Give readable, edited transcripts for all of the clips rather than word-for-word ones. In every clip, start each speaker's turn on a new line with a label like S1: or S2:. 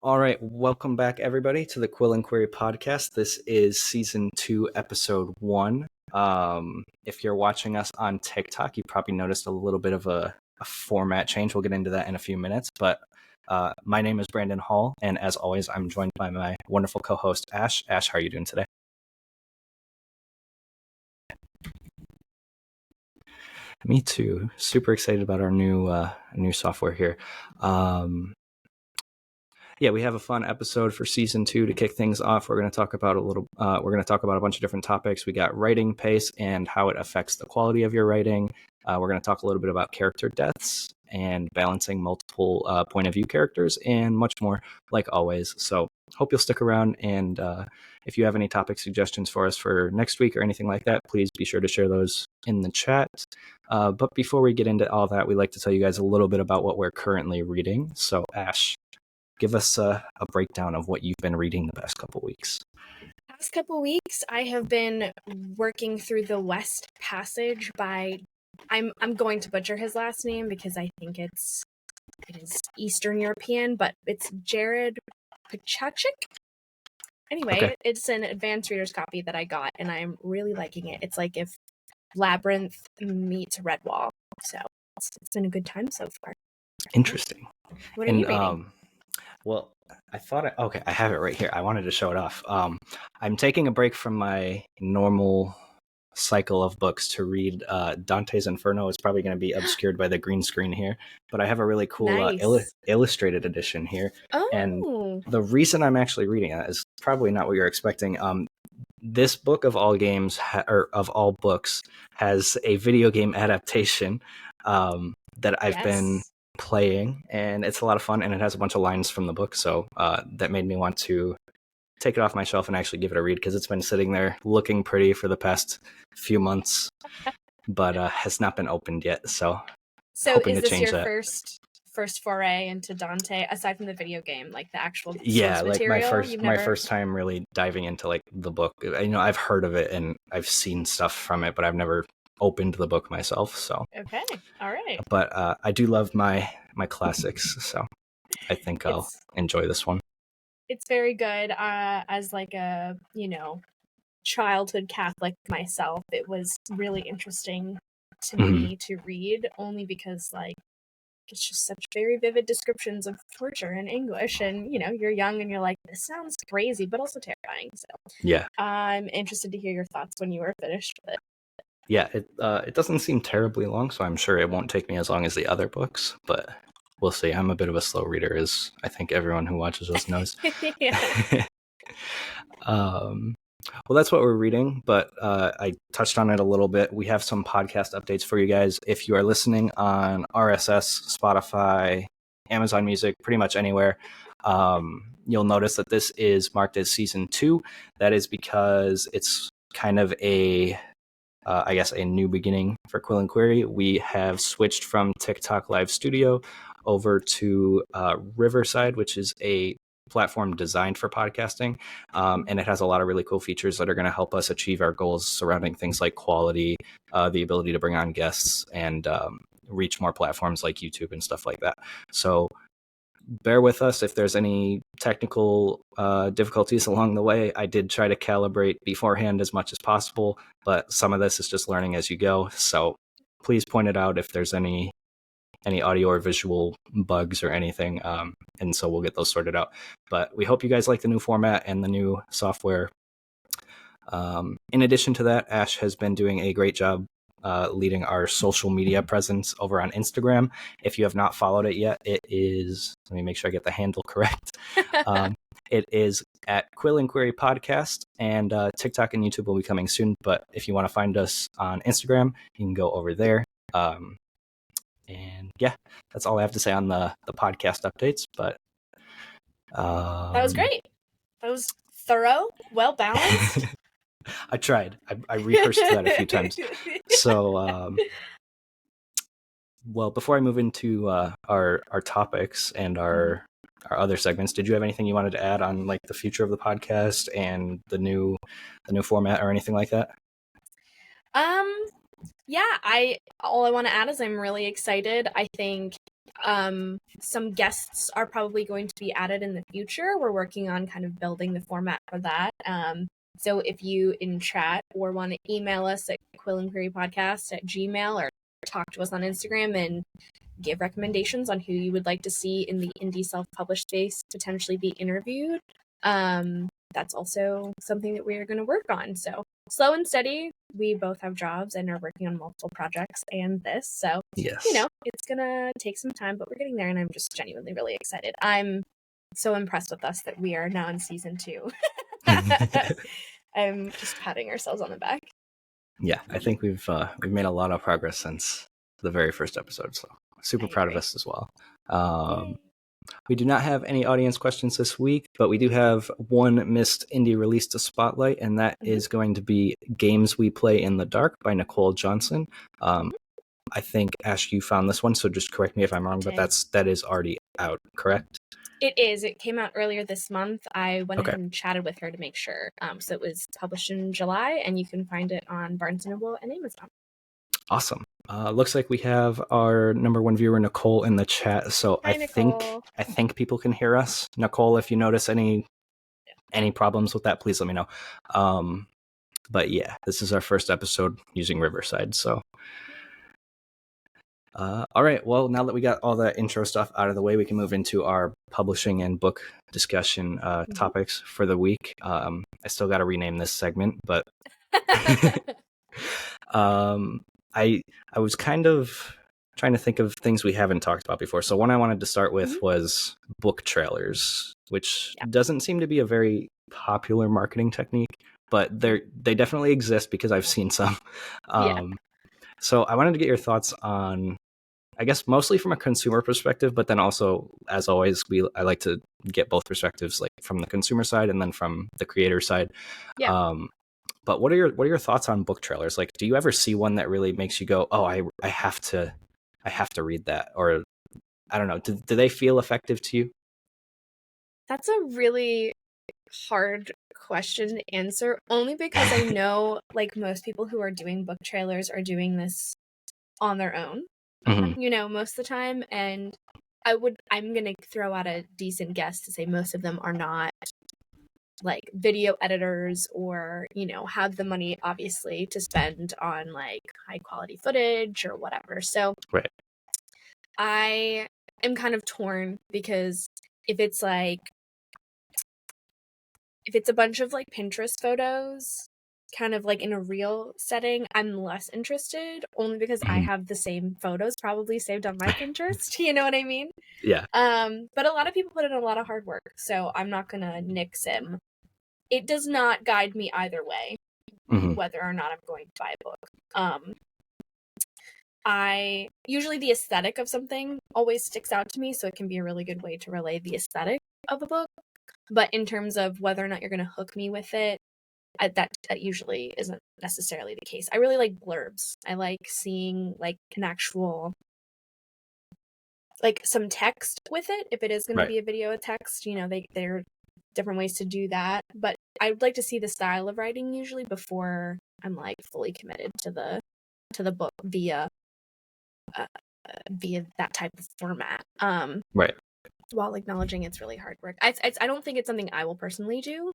S1: All right, welcome back, everybody, to the Quill and Query podcast. This is season 2, episode 1. If you're watching us on TikTok, you probably noticed a little bit of a format change. We'll get into that in a few minutes. But my name is Brandon Hall, and as always, I'm joined by my wonderful co-host Ash. Ash, how are you doing today? Me too. Super excited about our new software here. Yeah, we have a fun episode for season 2 to kick things off. We're going to talk about a bunch of different topics. We got writing pace and how it affects the quality of your writing. We're going to talk a little bit about character deaths and balancing multiple point of view characters and much more, like always. So hope you'll stick around. And if you have any topic suggestions for us for next week or anything like that, please be sure to share those in the chat. But before we get into all that, we'd like to tell you guys a little bit about what we're currently reading. So Ash, give us a breakdown of what you've been reading the past couple weeks.
S2: Past couple weeks, I have been working through the West Passage by, I'm going to butcher his last name because I think it is Eastern European, but it's Jared Pachachik. Anyway,
S1: Okay.
S2: It's an advanced reader's copy that I got, and I'm really liking it. It's like if Labyrinth meets Redwall, so it's been a good time so far.
S1: Interesting.
S2: What are you reading?
S1: Well, I have it right here. I wanted to show it off. I'm taking a break from my normal cycle of books to read Dante's Inferno. It's probably going to be obscured by the green screen here, but I have a really cool
S2: Nice.
S1: illustrated edition here.
S2: Oh.
S1: And the reason I'm actually reading it is probably not what you're expecting. This book of all games, or of all books, has a video game adaptation that I've been playing, and it's a lot of fun, and it has a bunch of lines from the book, so that made me want to take it off my shelf and actually give it a read, because it's been sitting there looking pretty for the past few months, but has not been opened yet, so
S2: is this your first foray into Dante, aside from the video game, like the actual source material?
S1: My first time really diving into like the book. I've heard of it and I've seen stuff from it, but I've never opened the book myself. So
S2: okay, all right.
S1: But I do love my classics, so I think I'll enjoy this one.
S2: It's very good. As like a childhood Catholic myself, it was really interesting to me to read, only because like it's just such very vivid descriptions of torture in English, and you're young and you're like, this sounds crazy but also terrifying. So
S1: yeah,
S2: I'm interested to hear your thoughts when you are finished with it.
S1: Yeah, it doesn't seem terribly long, so I'm sure it won't take me as long as the other books, but we'll see. I'm a bit of a slow reader, as I think everyone who watches us knows. Well, that's what we're reading, but I touched on it a little bit. We have some podcast updates for you guys. If you are listening on RSS, Spotify, Amazon Music, pretty much anywhere, you'll notice that this is marked as season 2. That is because it's kind of a new beginning for Quill and Query. We have switched from TikTok Live Studio over to Riverside, which is a platform designed for podcasting, and it has a lot of really cool features that are going to help us achieve our goals surrounding things like quality, the ability to bring on guests, and reach more platforms like YouTube and stuff like that. So bear with us if there's any technical difficulties along the way. I did try to calibrate beforehand as much as possible, but some of this is just learning as you go. So please point it out if there's any audio or visual bugs or anything, and so we'll get those sorted out. But we hope you guys like the new format and the new software. In addition to that, Ash has been doing a great job leading our social media presence over on Instagram. If you have not followed it yet, it is, let me make sure I get the handle correct. It is at Quill and Query Podcast, and TikTok and YouTube will be coming soon. But if you want to find us on Instagram, you can go over there. And yeah, that's all I have to say on the podcast updates. But
S2: that was great. That was thorough, well balanced.
S1: I tried. I rehearsed that a few times. So, well, before I move into our topics and our other segments, did you have anything you wanted to add on like the future of the podcast and the new format or anything like that?
S2: Yeah, all I want to add is I'm really excited. I think Some guests are probably going to be added in the future. We're working on kind of building the format for that. So if you in chat or want to email us at quillandquerypodcast@gmail.com or talk to us on Instagram and give recommendations on who you would like to see in the indie self-published space potentially be interviewed. That's also something that we are going to work on. So slow and steady. We both have jobs and are working on multiple projects and this. So,
S1: Yes.
S2: it's going to take some time, but we're getting there, and I'm just genuinely really excited. I'm so impressed with us that we are now in season 2. I'm just patting ourselves on the back.
S1: Yeah, I think we've made a lot of progress since the very first episode, so super proud of us as well. We do not have any audience questions this week, but we do have one missed indie release to spotlight, and that is going to be Games We Play in the Dark by Nicole Johnson. I think, Ash, you found this one, so just correct me if I'm wrong, but that is already out, correct?
S2: It is. It came out earlier this month. I went ahead and chatted with her to make sure. So it was published in July, and you can find it on Barnes & Noble and Amazon.
S1: Awesome. Looks like we have our number one viewer, Nicole, in the chat. So
S2: Hi,
S1: Nicole. I think people can hear us. Nicole, if you notice any problems with that, please let me know. But yeah, this is our first episode using Riverside. So, all right. Well, now that we got all the intro stuff out of the way, we can move into our publishing and book discussion topics for the week. I still got to rename this segment, but I was kind of trying to think of things we haven't talked about before. So one I wanted to start with was book trailers, which doesn't seem to be a very popular marketing technique, but they definitely exist because I've seen some. So I wanted to get your thoughts on, I guess, mostly from a consumer perspective, but then also, as always, I like to get both perspectives, like from the consumer side and then from the creator side. But what are your thoughts on book trailers? Like, do you ever see one that really makes you go, "Oh, I have to read that," or I don't know? Do they feel effective to you?
S2: That's a really hard question to answer, only because I know, like, most people who are doing book trailers are doing this on their own, most of the time. And I'm gonna throw out a decent guess to say most of them are not like video editors or have the money obviously to spend on like high quality footage or whatever. So I am kind of torn, because if it's a bunch of like Pinterest photos kind of like in a real setting, I'm less interested, only because I have the same photos probably saved on my Pinterest. You know what I mean?
S1: Yeah.
S2: But a lot of people put in a lot of hard work, so I'm not gonna nix him. It does not guide me either way, whether or not I'm going to buy a book. I usually, the aesthetic of something always sticks out to me, so it can be a really good way to relay the aesthetic of a book. But in terms of whether or not you're going to hook me with it, that usually isn't necessarily the case. I really like blurbs. I like seeing like an actual, like, some text with it. If it is going to be a video of text, there are different ways to do that. But I would like to see the style of writing usually before I'm like fully committed to the book via that type of format. While acknowledging it's really hard work. I don't think it's something I will personally do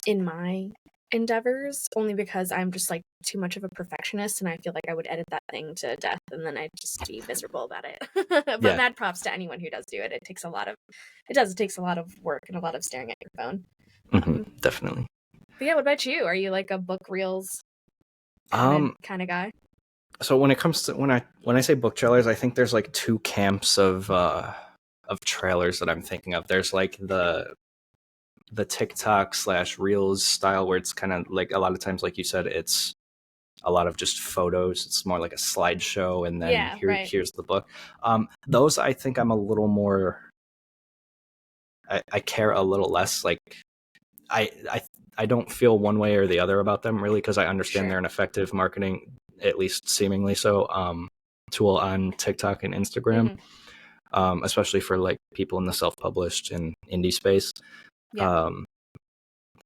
S2: in my endeavors, only because I'm just like too much of a perfectionist, and I feel like I would edit that thing to death and then I'd just be miserable about it. But mad props to anyone who does do it. It takes a lot of work and a lot of staring at your phone.
S1: Definitely.
S2: But yeah, what about you? Are you like a book reels kind of guy?
S1: So when it comes to when I say book trailers, I think there's like two camps of trailers that I'm thinking of. There's like the TikTok / Reels style, where it's kind of like, a lot of times, like you said, it's a lot of just photos. It's more like a slideshow, and then here's the book. Those, I think I'm a little more, I care a little less. Like I don't feel one way or the other about them, really, because I understand they're an effective marketing, at least seemingly so, tool on TikTok and Instagram, especially for like people in the self-published and indie space.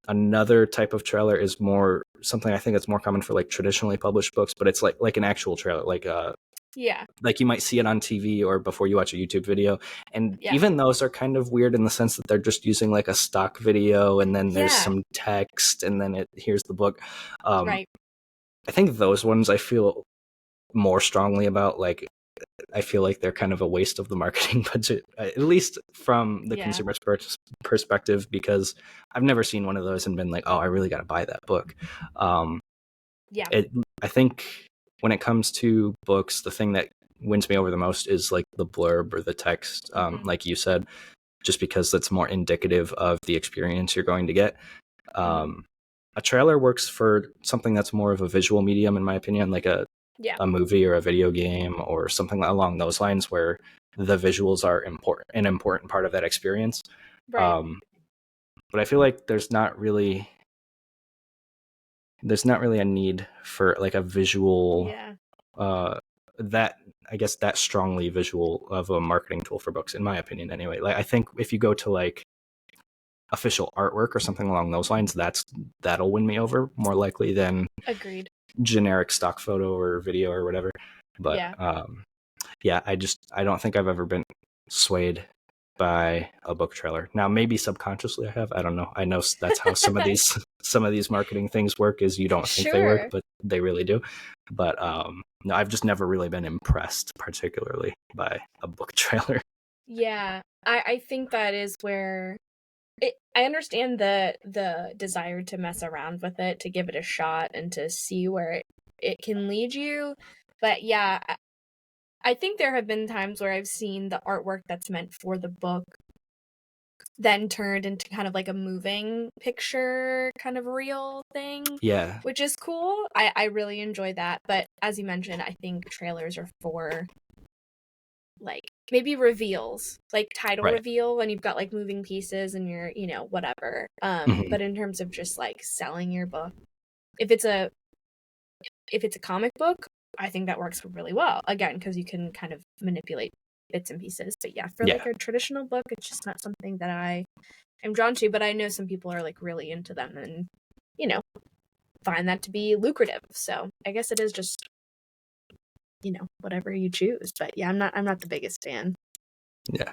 S1: Another type of trailer is more something I think that's more common for like traditionally published books, but it's like an actual trailer, like
S2: Yeah.
S1: Like you might see it on TV or before you watch a YouTube video. And
S2: Yeah.
S1: even those are kind of weird in the sense that they're just using like a stock video and then there's
S2: Yeah.
S1: some text and then here's the book.
S2: Right.
S1: I think those ones I feel more strongly about. Like, I feel like they're kind of a waste of the marketing budget, at least from the
S2: Yeah.
S1: consumer's perspective, because I've never seen one of those and been like, oh, I really got to buy that book.
S2: Yeah.
S1: I think when it comes to books, the thing that wins me over the most is like the blurb or the text, like you said, just because that's more indicative of the experience you're going to get. A trailer works for something that's more of a visual medium, in my opinion, like a movie or a video game or something along those lines, where the visuals are an important part of that experience.
S2: Right.
S1: But I feel like there's not really a need for like a visual that I guess that strongly visual of a marketing tool for books, in my opinion anyway. Like I think if you go to like official artwork or something along those lines, that'll win me over more likely than
S2: Agreed.
S1: generic stock photo or video or whatever. But I don't think I've ever been swayed by a book trailer. Now maybe subconsciously I have. I don't know. I know that's how some of these marketing things work, is you don't think they work, but they really do. But no, I've just never really been impressed particularly by a book trailer.
S2: Yeah. I think that is where I understand the desire to mess around with it, to give it a shot and to see where it can lead you. But yeah, I think there have been times where I've seen the artwork that's meant for the book then turned into kind of like a moving picture kind of reel thing.
S1: Yeah.
S2: Which is cool. I really enjoy that. But as you mentioned, I think trailers are for like maybe reveals, like title reveal when you've got like moving pieces and you're, whatever. But in terms of just like selling your book, if it's a comic book, I think that works really well. Again, because you can kind of manipulate bits and pieces. But yeah, for like a traditional book, it's just not something that I am drawn to. But I know some people are like really into them and, find that to be lucrative. So I guess it is just, whatever you choose. But yeah, I'm not the biggest fan.
S1: Yeah.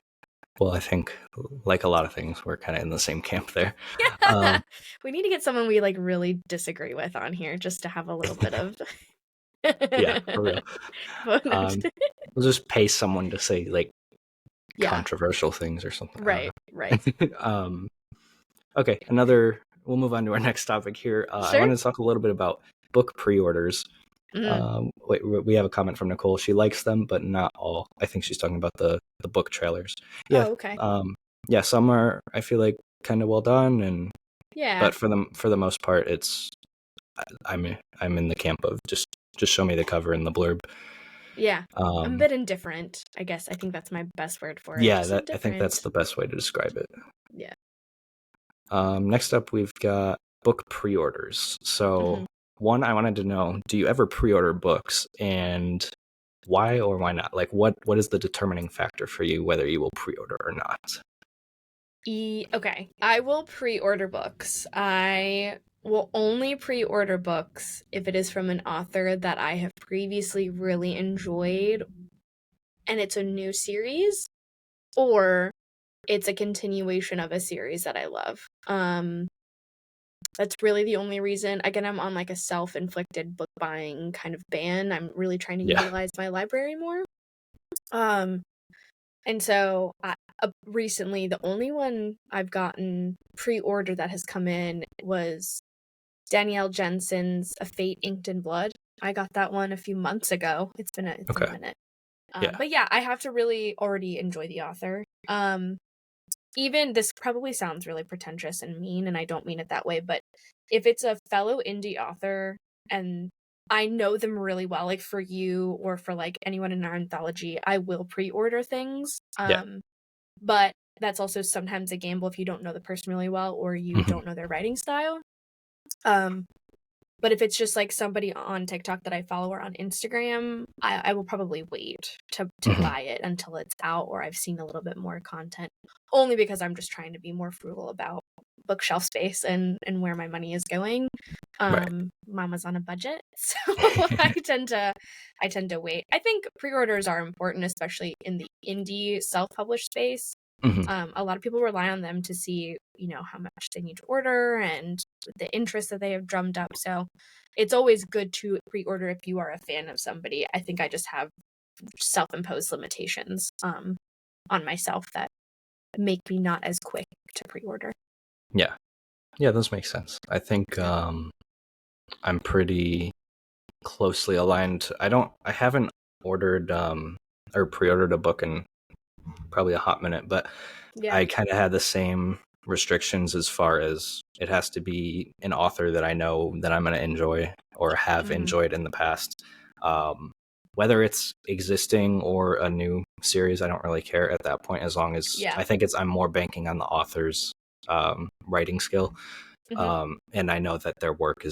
S1: Well, I think like a lot of things, we're kind of in the same camp there.
S2: We need to get someone we like really disagree with on here just to have a little bit of
S1: yeah, for real. We'll just pay someone to say like controversial things or something.
S2: Right.
S1: Okay, we'll move on to our next topic here. I wanted to talk a little bit about book pre-orders. We have a comment from Nicole. She likes them, but not all. I think she's talking about the book trailers. Yeah.
S2: Oh, okay.
S1: Some are, I feel like, kind of well done, but for the most part, I'm in the camp of just show me the cover and the blurb.
S2: Yeah. I'm a bit indifferent, I guess. I think that's my best word for it.
S1: Yeah, I think that's the best way to describe it.
S2: Yeah.
S1: Next up, we've got book pre-orders. So, one, I wanted to know, do you ever pre-order books, and why or why not? Like, what is the determining factor for you whether you will pre-order or not?
S2: Okay, I will pre-order books. I will only pre-order books if it is from an author that I have previously really enjoyed and it's a new series, or it's a continuation of a series that I love. That's really the only reason. Again, I'm on like a self-inflicted book buying kind of ban. I'm really trying to utilize my library more. And so recently, the only one I've gotten pre-order that has come in was Danielle Jensen's A Fate Inked in Blood. I got that one a few months ago. It's been a minute. But yeah, I have to really already enjoy the author. Even this probably sounds really pretentious and mean, and I don't mean it that way, but if it's a fellow indie author and I know them really well, like for you or for like anyone in our anthology, I will pre-order things. But that's also sometimes a gamble if you don't know the person really well or you don't know their writing style. But if it's just like somebody on TikTok that I follow or on Instagram, I will probably wait to buy it until it's out or I've seen a little bit more content. Only because I'm just trying to be more frugal about bookshelf space and where my money is going.
S1: Right.
S2: Mama's on a budget, so I tend to wait. I think pre-orders are important, especially in the indie self-published space. A lot of people rely on them to see, how much they need to order and the interest that they have drummed up. So it's always good to pre-order if you are a fan of somebody. I think I just have self-imposed limitations on myself that make me not as quick to pre-order.
S1: Yeah, those make sense. I think I'm pretty closely aligned. I haven't ordered or pre-ordered a book in probably a hot minute, but I kind of had the same restrictions as far as it has to be an author that I know that I'm going to enjoy or have enjoyed in the past. Whether it's existing or a new series, I don't really care at that point, as long as I think I'm more banking on the author's writing skill. And I know that their work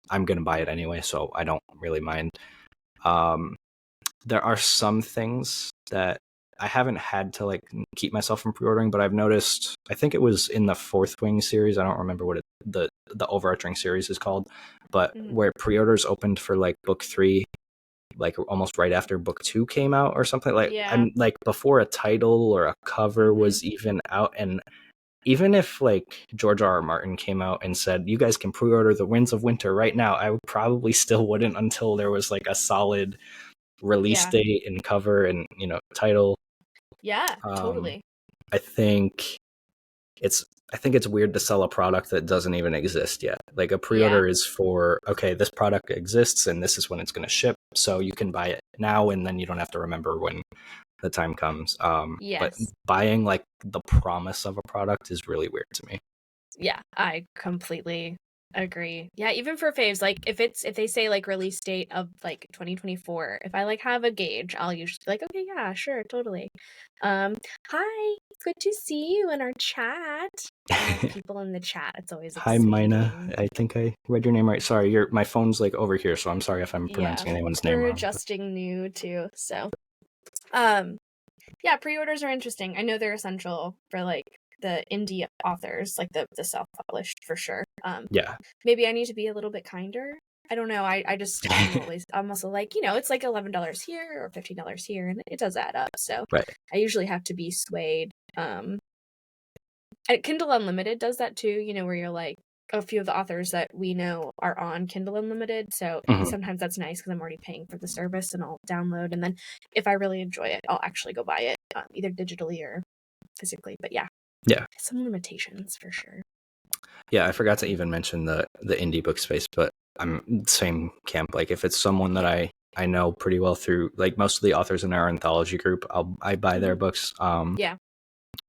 S1: I'm going to buy it anyway, so I don't really mind. There are some things that I haven't had to keep myself from pre-ordering, but I've noticed, I think it was in the Fourth Wing series, I don't remember what the overarching series is called, but where pre-orders opened for book 3 almost right after book 2 came out or something. I'm before a title or a cover was even out. And even if George R.R. Martin came out and said, you guys can pre-order The Winds of Winter right now, I would probably still wouldn't until there was a solid release date and cover and title.
S2: Totally.
S1: I think it's weird to sell a product that doesn't even exist yet. A pre-order is for, okay, this product exists and this is when it's going to ship, so you can buy it now and then you don't have to remember when the time comes. But buying the promise of a product is really weird to me.
S2: Yeah, I completely agree. Yeah, even for faves, if they say release date of 2024, if I have a gauge, I'll usually be okay, yeah, sure, totally. Hi, good to see you in our chat. People in the chat, it's always exciting.
S1: Hi, Mina. I think I read your name right. Sorry, my phone's over here, so I'm sorry if I'm pronouncing anyone's name wrong.
S2: We're adjusting new too, so yeah, pre-orders are interesting. I know they're essential for the indie authors, the self-published, for sure. Maybe I need to be a little bit kinder. I don't know. I'm also it's $11 here or $15 here, and it does add up. So I usually have to be swayed. And Kindle Unlimited does that too, where you're a few of the authors that we know are on Kindle Unlimited. So sometimes that's nice because I'm already paying for the service and I'll download. And then if I really enjoy it, I'll actually go buy it either digitally or physically. But yeah, some limitations for sure.
S1: Yeah, I forgot to even mention the indie book space, but I'm same camp. If it's someone that I know pretty well through most of the authors in our anthology group, I buy their books.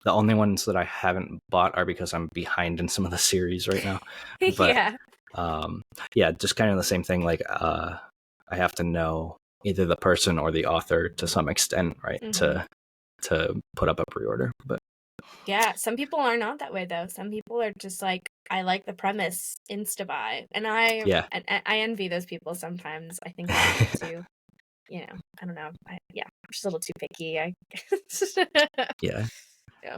S1: The only ones that I haven't bought are because I'm behind in some of the series right now. But just kind of the same thing. I have to know either the person or the author to some extent, right? To put up a pre-order. But
S2: yeah, some people are not that way though. Some people are just I like the premise, insta buy, and I envy those people sometimes. I think I'm a little too, I don't know. I'm just a little too picky.
S1: Yeah.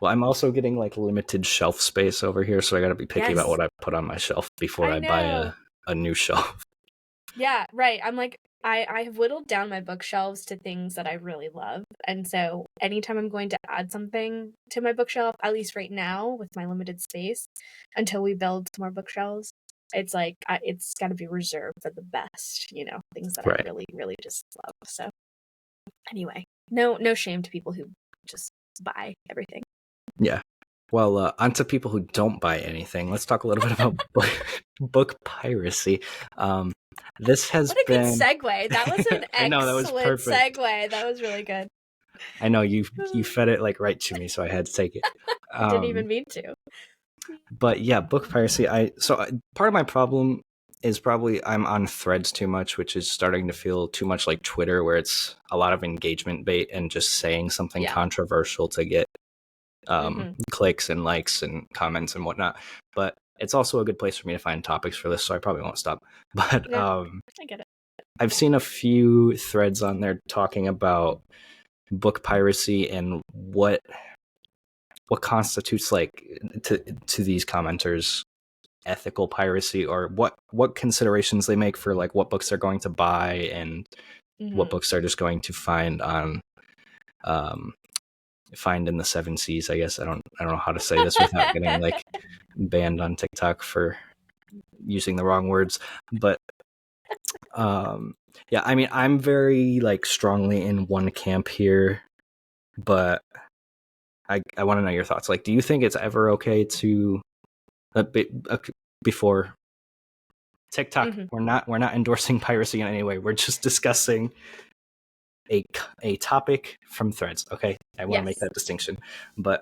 S1: Well, I'm also getting limited shelf space over here, so I got to be picky about what I put on my shelf before I buy a new shelf.
S2: Yeah, right. I'm I have whittled down my bookshelves to things that I really love. And so anytime I'm going to add something to my bookshelf, at least right now with my limited space, until we build more bookshelves, it's it's got to be reserved for the best, things that I really, really just love. So anyway, no shame to people who just buy everything.
S1: Yeah. Well, onto people who don't buy anything. Let's talk a little bit about book piracy. This has been
S2: good segue. That was an excellent segue. That was really good.
S1: I know you fed it right to me, so I had to take it.
S2: I didn't even mean to.
S1: But yeah, book piracy. Part of my problem is probably I'm on Threads too much, which is starting to feel too much like Twitter, where it's a lot of engagement bait and just saying something controversial to get clicks and likes and comments and whatnot. But it's also a good place for me to find topics for this, so I probably won't stop. But
S2: I get it.
S1: I've seen a few threads on there talking about book piracy and what constitutes to these commenters ethical piracy, or what considerations they make for like what books they're going to buy and what books they're just going to find on find in the 7 Seas. I guess I don't know how to say this without getting like banned on TikTok for using the wrong words, but yeah, I mean, I'm very like strongly in one camp here, but I want to know your thoughts. Like, do you think it's ever okay to before TikTok? We're not endorsing piracy in any way. We're just discussing a topic from Threads. Okay, I want to make that distinction. But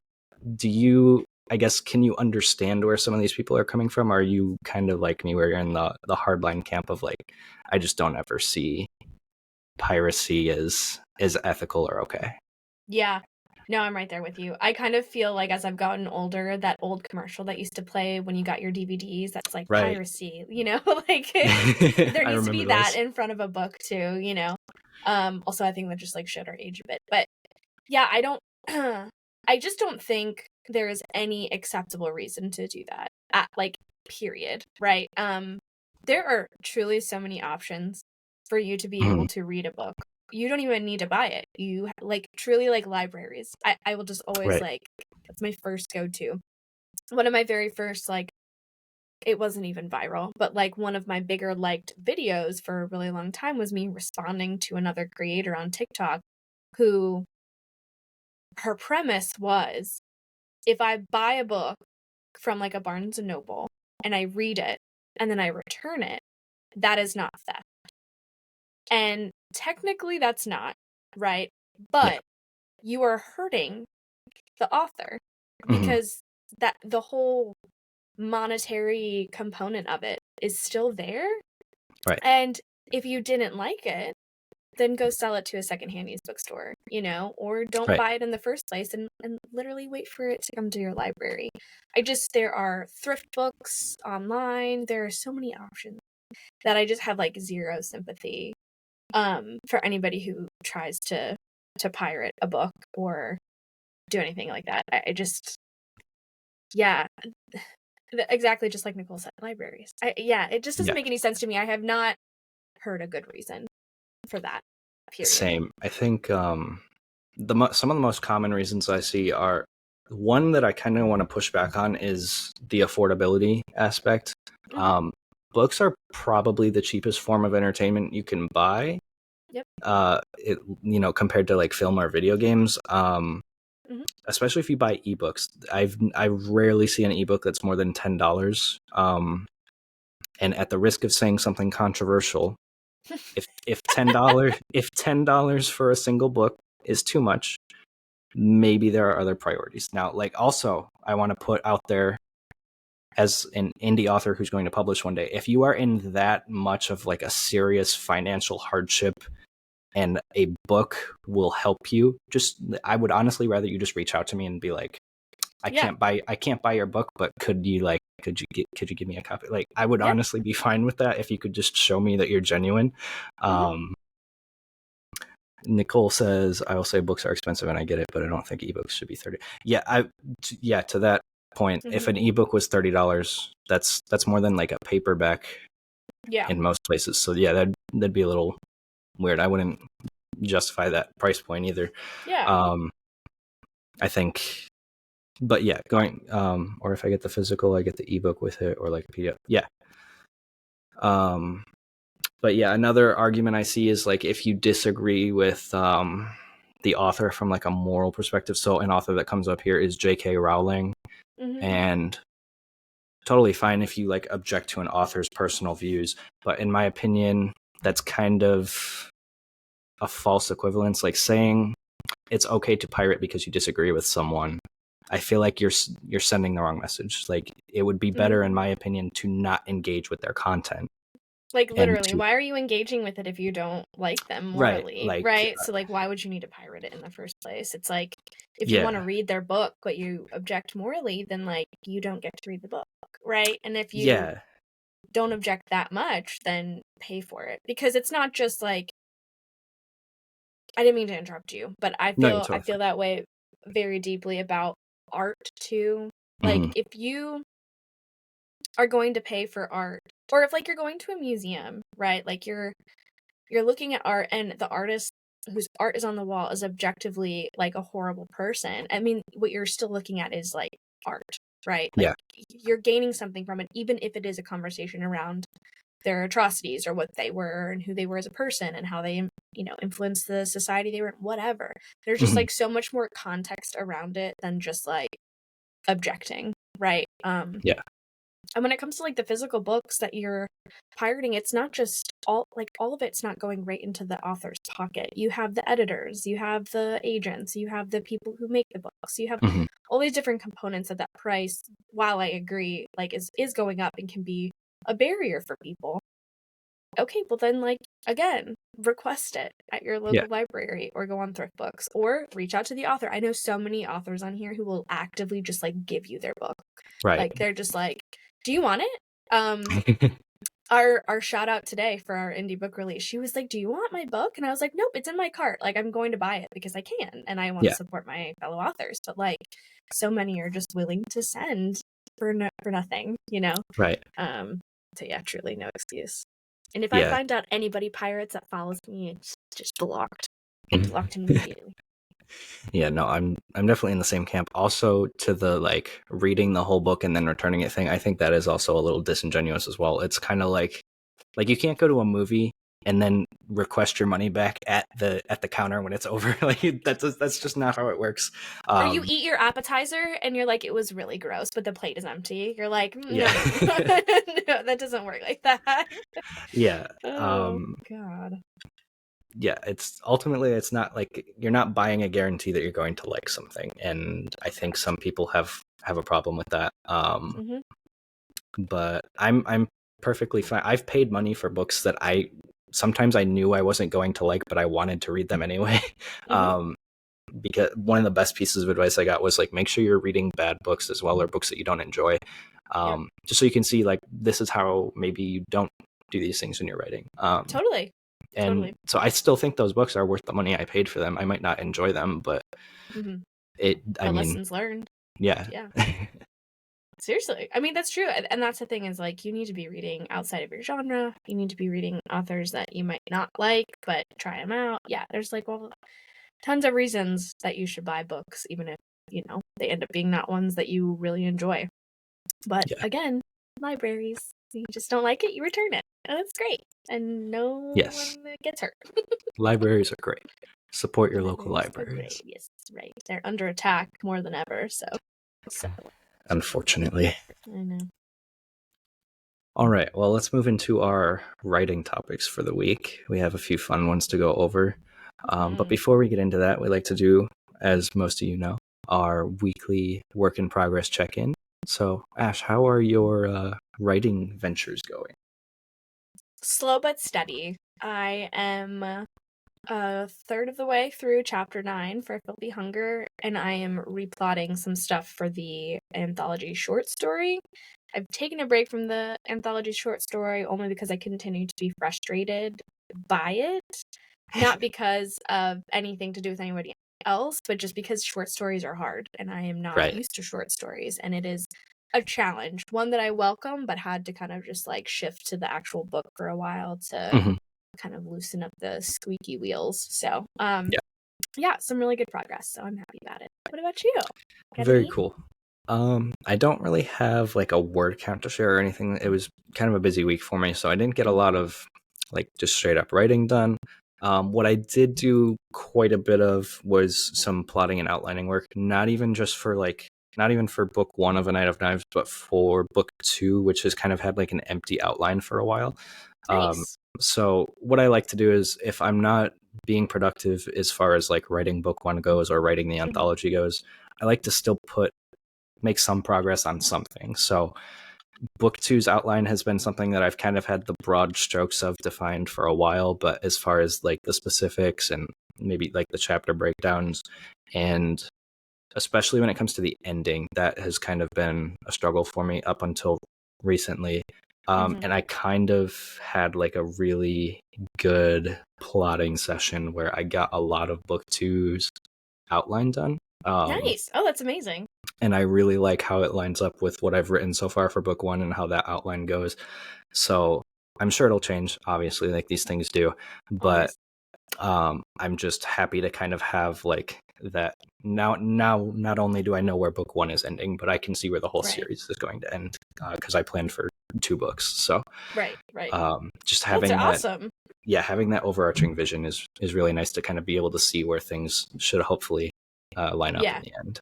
S1: do you? I guess, can you understand where some of these people are coming from? Are you kind of like me, where you're in the hardline camp of like, I just don't ever see piracy as ethical or okay?
S2: Yeah. No, I'm right there with you. I kind of feel like as I've gotten older, that old commercial that used to play when you got your DVDs, that's like
S1: Right.
S2: piracy, you know, like there needs to be that
S1: those
S2: in front of a book too, you know. Also I think that just like showed our age a bit. But yeah, I don't I just don't think there is any acceptable reason to do that. Like period, right? There are truly so many options for you to be able to read a book. You don't even need to buy it. You like truly like libraries. I will just always like, that's my first go-to. One of my very first, like, it wasn't even viral, but like one of my bigger liked videos for a really long time was me responding to another creator on TikTok who, her premise was, if I buy a book from like a Barnes and Noble and I read it and then I return it, that is not theft. And technically that's not, right? But you are hurting the author because that the whole monetary component of it is still there.
S1: Right.
S2: And if you didn't like it, then go sell it to a secondhand used bookstore, you know, or don't buy it in the first place and literally wait for it to come to your library. There are thrift books online. There are so many options that I just have like zero sympathy for anybody who tries to pirate a book or do anything like that. I just, yeah, exactly, just like Nicole said, libraries. It just doesn't make any sense to me. I have not heard a good reason for that, period.
S1: Same. I think some of the most common reasons I see are, one that I kind of want to push back on is the affordability aspect. Books are probably the cheapest form of entertainment you can buy.
S2: Yep.
S1: Compared to like film or video games. Especially if you buy ebooks. I rarely see an ebook that's more than $10. And at the risk of saying something controversial, if $10 for a single book is too much, maybe there are other priorities. Now, like, also, I want to put out there, as an indie author who's going to publish one day, if you are in that much of like a serious financial hardship and a book will help you, I would honestly rather you just reach out to me and be like, I can't buy your book, but could you give me a copy? Like, I would honestly be fine with that if you could just show me that you're genuine. Nicole says, I will say books are expensive and I get it, but I don't think ebooks should be $30. To that point, if an ebook was $30, that's more than like a paperback in most places. So yeah, that'd be a little weird. I wouldn't justify that price point either. I think, but yeah, going or if I get the physical, I get the ebook with it, or like a PDF. But yeah, another argument I see is like, if you disagree with the author from like a moral perspective. So an author that comes up here is J.K. Rowling, and totally fine if you like object to an author's personal views, but in my opinion, that's kind of a false equivalence. Like, saying it's okay to pirate because you disagree with someone, I feel like you're sending the wrong message. Like, it would be better, in my opinion, to not engage with their content.
S2: Like, literally, why are you engaging with it if you don't like them morally? Right? So, like, why would you need to pirate it in the first place? It's like, if you want to read their book, but you object morally, then, like, you don't get to read the book, right? And if you don't object that much, then pay for it. Because it's not just, like, I didn't mean to interrupt you, but I feel that way very deeply about art, too. Like, if you are going to pay for art, or if like you're going to a museum, right? Like you're looking at art and the artist whose art is on the wall is objectively like a horrible person. I mean, what you're still looking at is like art, right? Like you're gaining something from it, even if it is a conversation around their atrocities or what they were and who they were as a person and how they, you know, influenced the society they were in, whatever. There's just like so much more context around it than just like objecting, right? And when it comes to like the physical books that you're pirating, it's not just all of it's not going right into the author's pocket. You have the editors, you have the agents, you have the people who make the books, you have all these different components of that price. While I agree, like is going up and can be a barrier for people. Okay, well then, like, again, request it at your local library or go on thrift books or reach out to the author. I know so many authors on here who will actively just like give you their book.
S1: Right.
S2: Like they're just like, do you want it? Our shout out today for our indie book release, she was like, do you want my book? And I was like, nope, it's in my cart. Like, I'm going to buy it because I can and I want to support my fellow authors. But like, so many are just willing to send for nothing, you know?
S1: Right.
S2: So yeah, truly no excuse. And if I find out anybody pirates that follows me, it's just blocked. Blocked immediately.
S1: Yeah, no, I'm definitely in the same camp. Also, to the like reading the whole book and then returning it thing, I think that is also a little disingenuous as well. It's kind of like you can't go to a movie and then request your money back at the counter when it's over. Like that's just not how it works.
S2: Or you eat your appetizer and you're like, it was really gross, but the plate is empty. You're like, no, no, that doesn't work like that.
S1: Yeah.
S2: Oh God.
S1: Yeah, it's ultimately it's not like you're not buying a guarantee that you're going to like something, and I think some people have a problem with that. But I'm perfectly fine. I've paid money for books that I sometimes I knew I wasn't going to like, but I wanted to read them anyway. Because one of the best pieces of advice I got was like, make sure you're reading bad books as well, or books that you don't enjoy, just so you can see like this is how maybe you don't do these things when you're writing.
S2: Totally.
S1: And so I still think those books are worth the money I paid for them. I might not enjoy them, but I mean,
S2: lessons learned.
S1: Yeah.
S2: Seriously. I mean, that's true. And that's the thing is like, you need to be reading outside of your genre. You need to be reading authors that you might not like, but try them out. Yeah. There's like, well, tons of reasons that you should buy books, even if, you know, they end up being not ones that you really enjoy. But again, libraries, you just don't like it, you return it. And that's great. And no one gets hurt.
S1: Libraries are great. Support your local libraries.
S2: Yes, right. They're under attack more than ever, so.
S1: Unfortunately.
S2: I know.
S1: All right, well, let's move into our writing topics for the week. We have a few fun ones to go over. But before we get into that, we like to do, as most of you know, our weekly work in progress check-in. So, Ash, how are your writing ventures going?
S2: Slow but steady. I am a third of the way through chapter 9 for Filthy Hunger, and I am replotting some stuff for the anthology short story. I've taken a break from the anthology short story only because I continue to be frustrated by it. Not because of anything to do with anybody else, but just because short stories are hard, and I am not used to short stories, and it is a challenge, one that I welcome, but had to kind of just like shift to the actual book for a while to kind of loosen up the squeaky wheels. So, yeah, some really good progress. So I'm happy about it. What about you?
S1: Very cool. I don't really have like a word count to share or anything. It was kind of a busy week for me, so I didn't get a lot of like just straight up writing done. What I did do quite a bit of was some plotting and outlining work, not even for book 1 of A Night of Knives, but for book 2, which has kind of had like an empty outline for a while.
S2: Nice.
S1: So what I like to do is if I'm not being productive as far as like writing book 1 goes or writing the anthology goes, I like to still make some progress on something. So book 2's outline has been something that I've kind of had the broad strokes of defined for a while, but as far as like the specifics and maybe like the chapter breakdowns, and especially when it comes to the ending, that has kind of been a struggle for me up until recently. And I kind of had like a really good plotting session where I got a lot of book 2's outline done.
S2: Nice. Oh, that's amazing.
S1: And I really like how it lines up with what I've written so far for book one and how that outline goes. So I'm sure it'll change, obviously, like these things do. But
S2: Always.
S1: I'm just happy to kind of have like that now. Not only do I know where book one is ending, but I can see where the whole
S2: Right.
S1: series is going to end, because I planned for 2 books. So
S2: Right.
S1: just
S2: That's
S1: having that,
S2: awesome.
S1: yeah, having that overarching vision is really nice to kind of be able to see where things should hopefully line up in the end.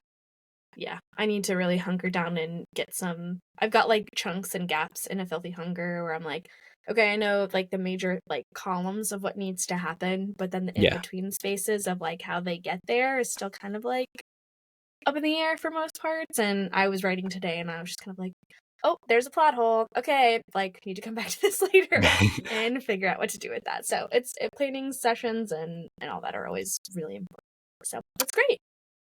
S2: Yeah, I need to really hunker down and get some. I've got like chunks and gaps in A Filthy Hunger where I'm like, okay, I know like the major like columns of what needs to happen, but then the in
S1: Yeah.
S2: between spaces of like how they get there is still kind of like up in the air for most parts. And I was writing today and I was just kind of like, oh, there's a plot hole. Okay, like need to come back to this later and figure out what to do with that. So it's planning sessions and all that are always really important. So that's great.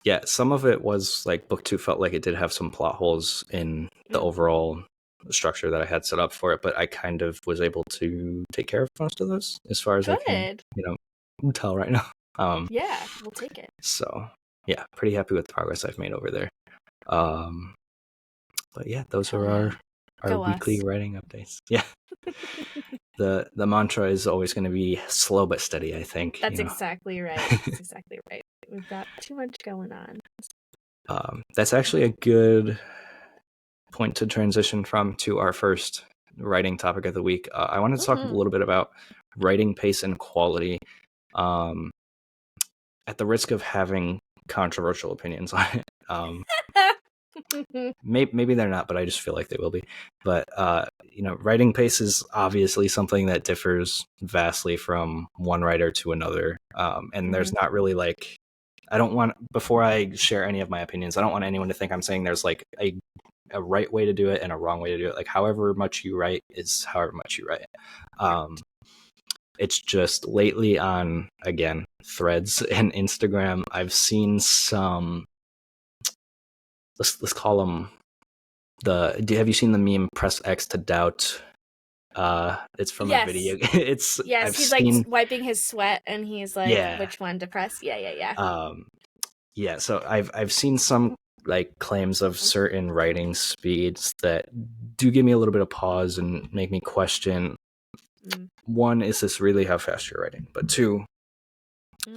S1: Yeah, some of it was like book 2 felt like it did have some plot holes in the overall structure that I had set up for it, but I kind of was able to take care of most of those as far as I can, tell right now.
S2: Yeah, we'll take it.
S1: So yeah, pretty happy with the progress I've made over there. But yeah, those are our weekly writing updates. Yeah. The mantra is always going to be slow but steady, I think.
S2: That's exactly right. That's exactly right. We've got too much going on.
S1: That's actually a good point to transition from to our first writing topic of the week. I wanted to talk a little bit about writing pace and quality, at the risk of having controversial opinions on it. Maybe they're not, but I just feel like they will be. But writing pace is obviously something that differs vastly from one writer to another, and there's not really like, I don't want, before I share any of my opinions, I don't want anyone to think I'm saying there's like a right way to do it and a wrong way to do it. Like however much you write is however much you write. It's just lately on, again, Threads and Instagram, I've seen some, let's call them have you seen the meme "press X to doubt"? It's from a video.
S2: He's like wiping his sweat and he's like, which one to press?
S1: Yeah. So I've seen some like claims of certain writing speeds that do give me a little bit of pause and make me question. One, is this really how fast you're writing? But two,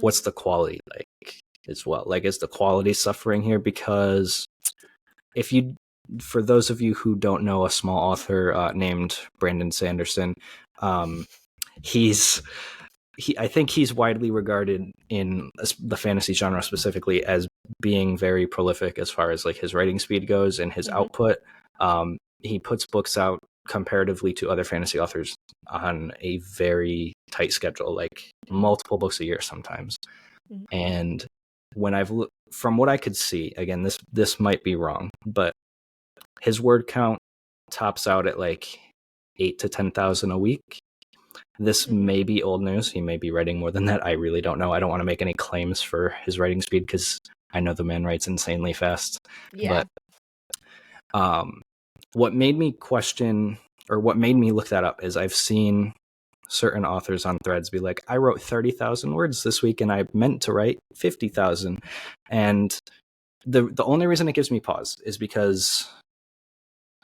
S1: what's the quality like as well? Like, is the quality suffering here? Because for those of you who don't know a small author named Brandon Sanderson, I think he's widely regarded in the fantasy genre specifically as being very prolific as far as like his writing speed goes and his output. He puts books out comparatively to other fantasy authors on a very tight schedule, like multiple books a year sometimes. And when I've looked, from what I could see, again, this might be wrong, but his word count tops out at like 8 to 10,000 a week. This may be old news. He may be writing more than that. I really don't know. I don't want to make any claims for his writing speed because I know the man writes insanely fast. Yeah. But what made me question, or what made me look that up, is I've seen certain authors on Threads be like, I wrote 30,000 words this week and I meant to write 50,000. And the only reason it gives me pause is because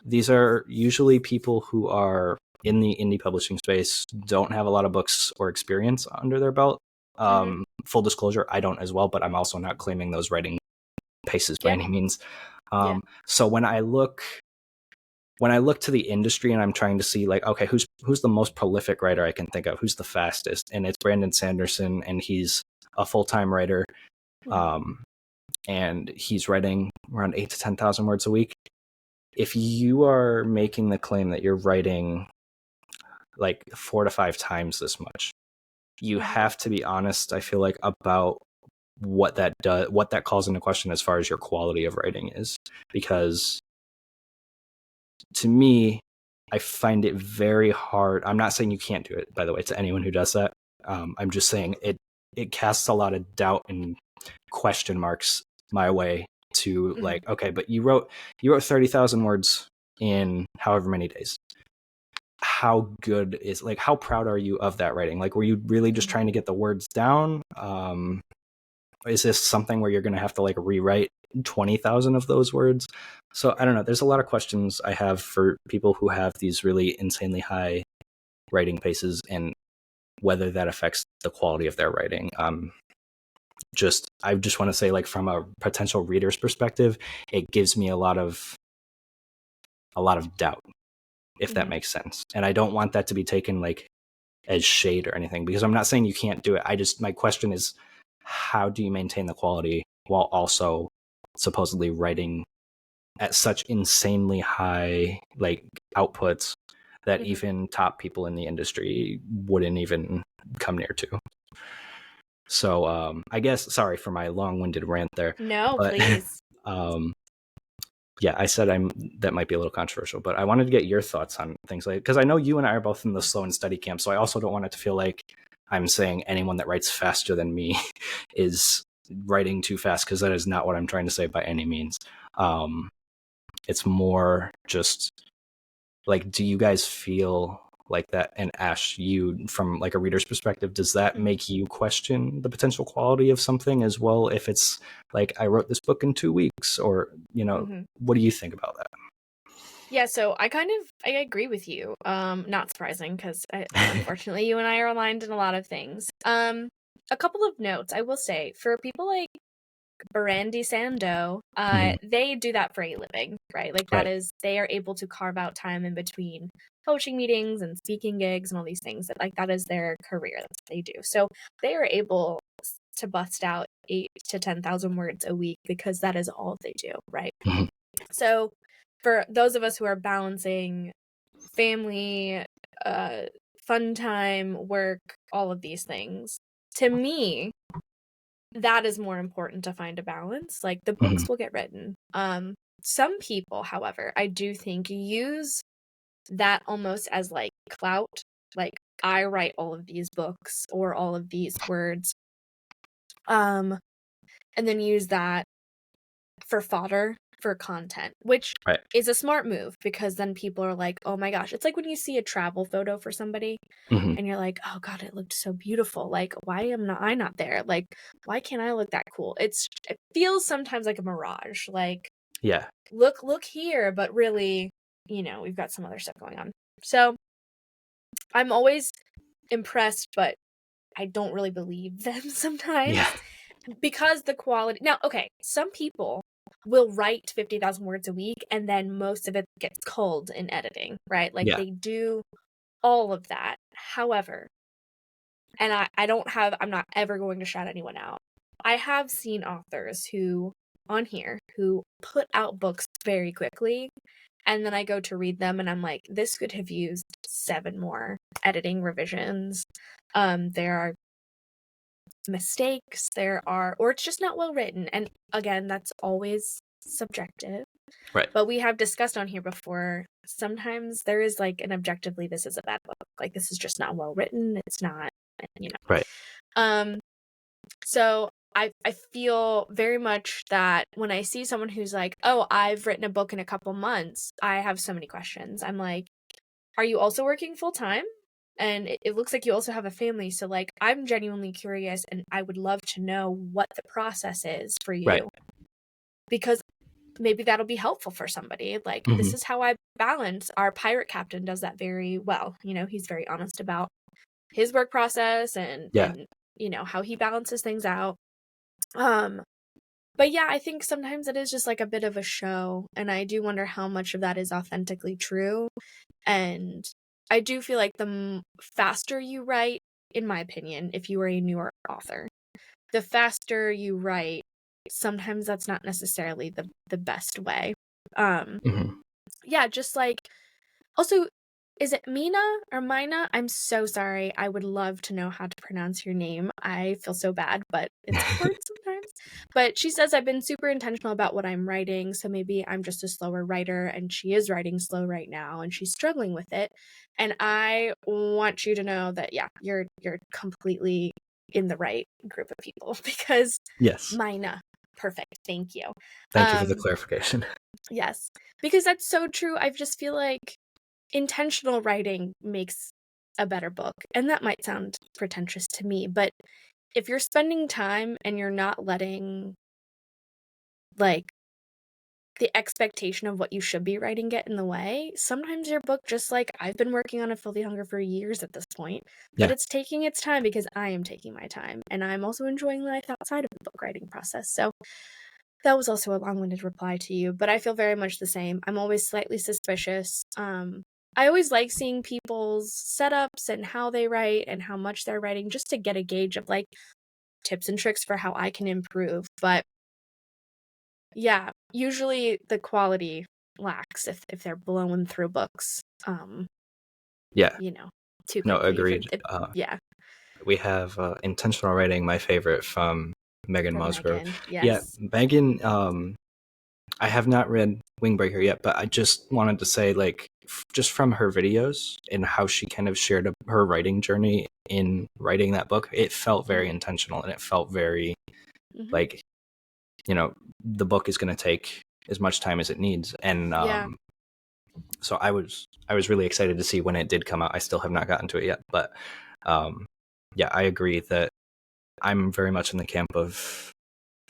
S1: these are usually people who are in the indie publishing space, don't have a lot of books or experience under their belt. Full disclosure, I don't as well, but I'm also not claiming those writing paces by any means. So when I look to the industry and I'm trying to see like, okay, who's the most prolific writer I can think of? Who's the fastest? And it's Brandon Sanderson, and he's a full-time writer. And he's writing around 8 to 10,000 words a week. If you are making the claim that you're writing like 4 to 5 times this much, you have to be honest, I feel like, about what that calls into question as far as your quality of writing is. Because to me, I find it very hard. I'm not saying you can't do it, by the way, to anyone who does that. I'm just saying it casts a lot of doubt and question marks my way to like, okay, but you wrote 30,000 words in however many days. How good is, like, how proud are you of that writing? Like, were you really just trying to get the words down? is this something where you're going to have to like rewrite 20,000 of those words? So I don't know. There's a lot of questions I have for people who have these really insanely high writing paces and whether that affects the quality of their writing. I just want to say, like, from a potential reader's perspective, it gives me a lot of doubt, if that makes sense. And I don't want that to be taken like as shade or anything, because I'm not saying you can't do it. My question is, how do you maintain the quality while also supposedly writing at such insanely high like outputs that even top people in the industry wouldn't even come near to? So I guess, sorry for my long-winded rant there.
S2: No,
S1: But
S2: please.
S1: yeah, I said that might be a little controversial, but I wanted to get your thoughts on things like, because I know you and I are both in the slow and steady camp, so I also don't want it to feel like I'm saying anyone that writes faster than me is writing too fast, because that is not what I'm trying to say by any means. It's more just like, do you guys feel like that? And Ash, you, from like a reader's perspective, does that make you question the potential quality of something as well? If it's like, I wrote this book in 2 weeks, or, what do you think about that?
S2: Yeah, so I agree with you. Not surprising, because unfortunately you and I are aligned in a lot of things. A couple of notes I will say for people like Brandy Sando, they do that for a living, right? Like that is, they are able to carve out time in between coaching meetings and speaking gigs and all these things, that is their career. That's what they do. So they are able to bust out 8 to 10,000 words a week because that is all they do, right? So for those of us who are balancing family, fun time, work, all of these things, to me, that is more important, to find a balance. Like, the books will get written. Some people, however, I do think use that almost as like clout. Like, I write all of these books or all of these words, and then use that for fodder for content, which is a smart move, because then people are like, oh my gosh. It's like when you see a travel photo for somebody and you're like, oh god, it looked so beautiful. Like, why am I not there? Like, why can't I look that cool? It feels sometimes like a mirage. Like,
S1: Yeah.
S2: Look here, but really, we've got some other stuff going on. So I'm always impressed, but I don't really believe them sometimes.
S1: Yeah.
S2: Because the quality. Now, okay, some people will write 50,000 words a week and then most of it gets culled in editing, right? Like, they do all of that. However, and I'm not ever going to shout anyone out. I have seen authors who put out books very quickly, and then I go to read them and I'm like, this could have used 7 more editing revisions. There are mistakes, or it's just not well written. And again, that's always subjective.
S1: Right.
S2: But we have discussed on here before, sometimes there is like an objectively, this is a bad book. Like, this is just not well written. It's not,
S1: Right.
S2: So I feel very much that when I see someone who's like, oh, I've written a book in a couple months, I have so many questions. I'm like, are you also working full time? And it looks like you also have a family. So, like, I'm genuinely curious, and I would love to know what the process is for you.
S1: Right.
S2: Because maybe that'll be helpful for somebody. Like, this is how I balance. Our pirate captain does that very well. He's very honest about his work process and how he balances things out. But yeah, I think sometimes it is just like a bit of a show, and I do wonder how much of that is authentically true. And I do feel like the faster you write, in my opinion, if you are a newer author, the faster you write, sometimes that's not necessarily the best way. Yeah, just like, also, is it Mina or Mina? I'm so sorry. I would love to know how to pronounce your name. I feel so bad, but it's hard sometimes. But she says, I've been super intentional about what I'm writing, so maybe I'm just a slower writer, and she is writing slow right now, and she's struggling with it. And I want you to know that, yeah, you're completely in the right group of people, because Mina, perfect. Thank you.
S1: Thank you for the clarification.
S2: Yes, because that's so true. I just feel like intentional writing makes a better book. And that might sound pretentious to me, but if you're spending time and you're not letting, like, the expectation of what you should be writing get in the way, sometimes your book, just like I've been working on A Filthy Hunger for years at this point, but
S1: Yeah.
S2: it's taking its time because I am taking my time, and I'm also enjoying life outside of the book writing process. So that was also a long-winded reply to you, but I feel very much the same. I'm always slightly suspicious. I always like seeing people's setups and how they write and how much they're writing, just to get a gauge of, like, tips and tricks for how I can improve. But yeah, usually the quality lacks if they're blowing through books,
S1: Yeah.
S2: you know, too
S1: No,
S2: quickly.
S1: agreed.
S2: Yeah,
S1: We have intentional writing, my favorite, from Megan
S2: from
S1: Musgrove.
S2: Megan.
S1: Yeah,
S2: Yes.
S1: Megan. I have not read Wingbreaker yet, but I just wanted to say, like, just from her videos and how she kind of shared her writing journey in writing that book, it felt very
S2: Mhm.
S1: intentional, and it felt very
S2: Mhm.
S1: like, the book is going to take as much time as it needs. And
S2: Yeah.
S1: so I was really excited to see when it did come out. I still have not gotten to it yet, but um, yeah, I agree that I'm very much in the camp of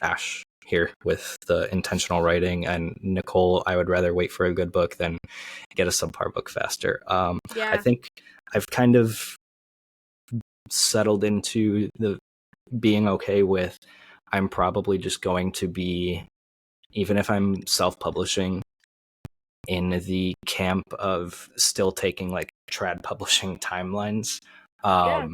S1: Ash here with the intentional writing, and Nicole, I would rather wait for a good book than get a subpar book faster. I
S2: Yeah.
S1: think I've kind of settled into the being okay with, I'm probably just going to be, even if I'm self-publishing, in the camp of still taking like trad publishing timelines,
S2: Yeah.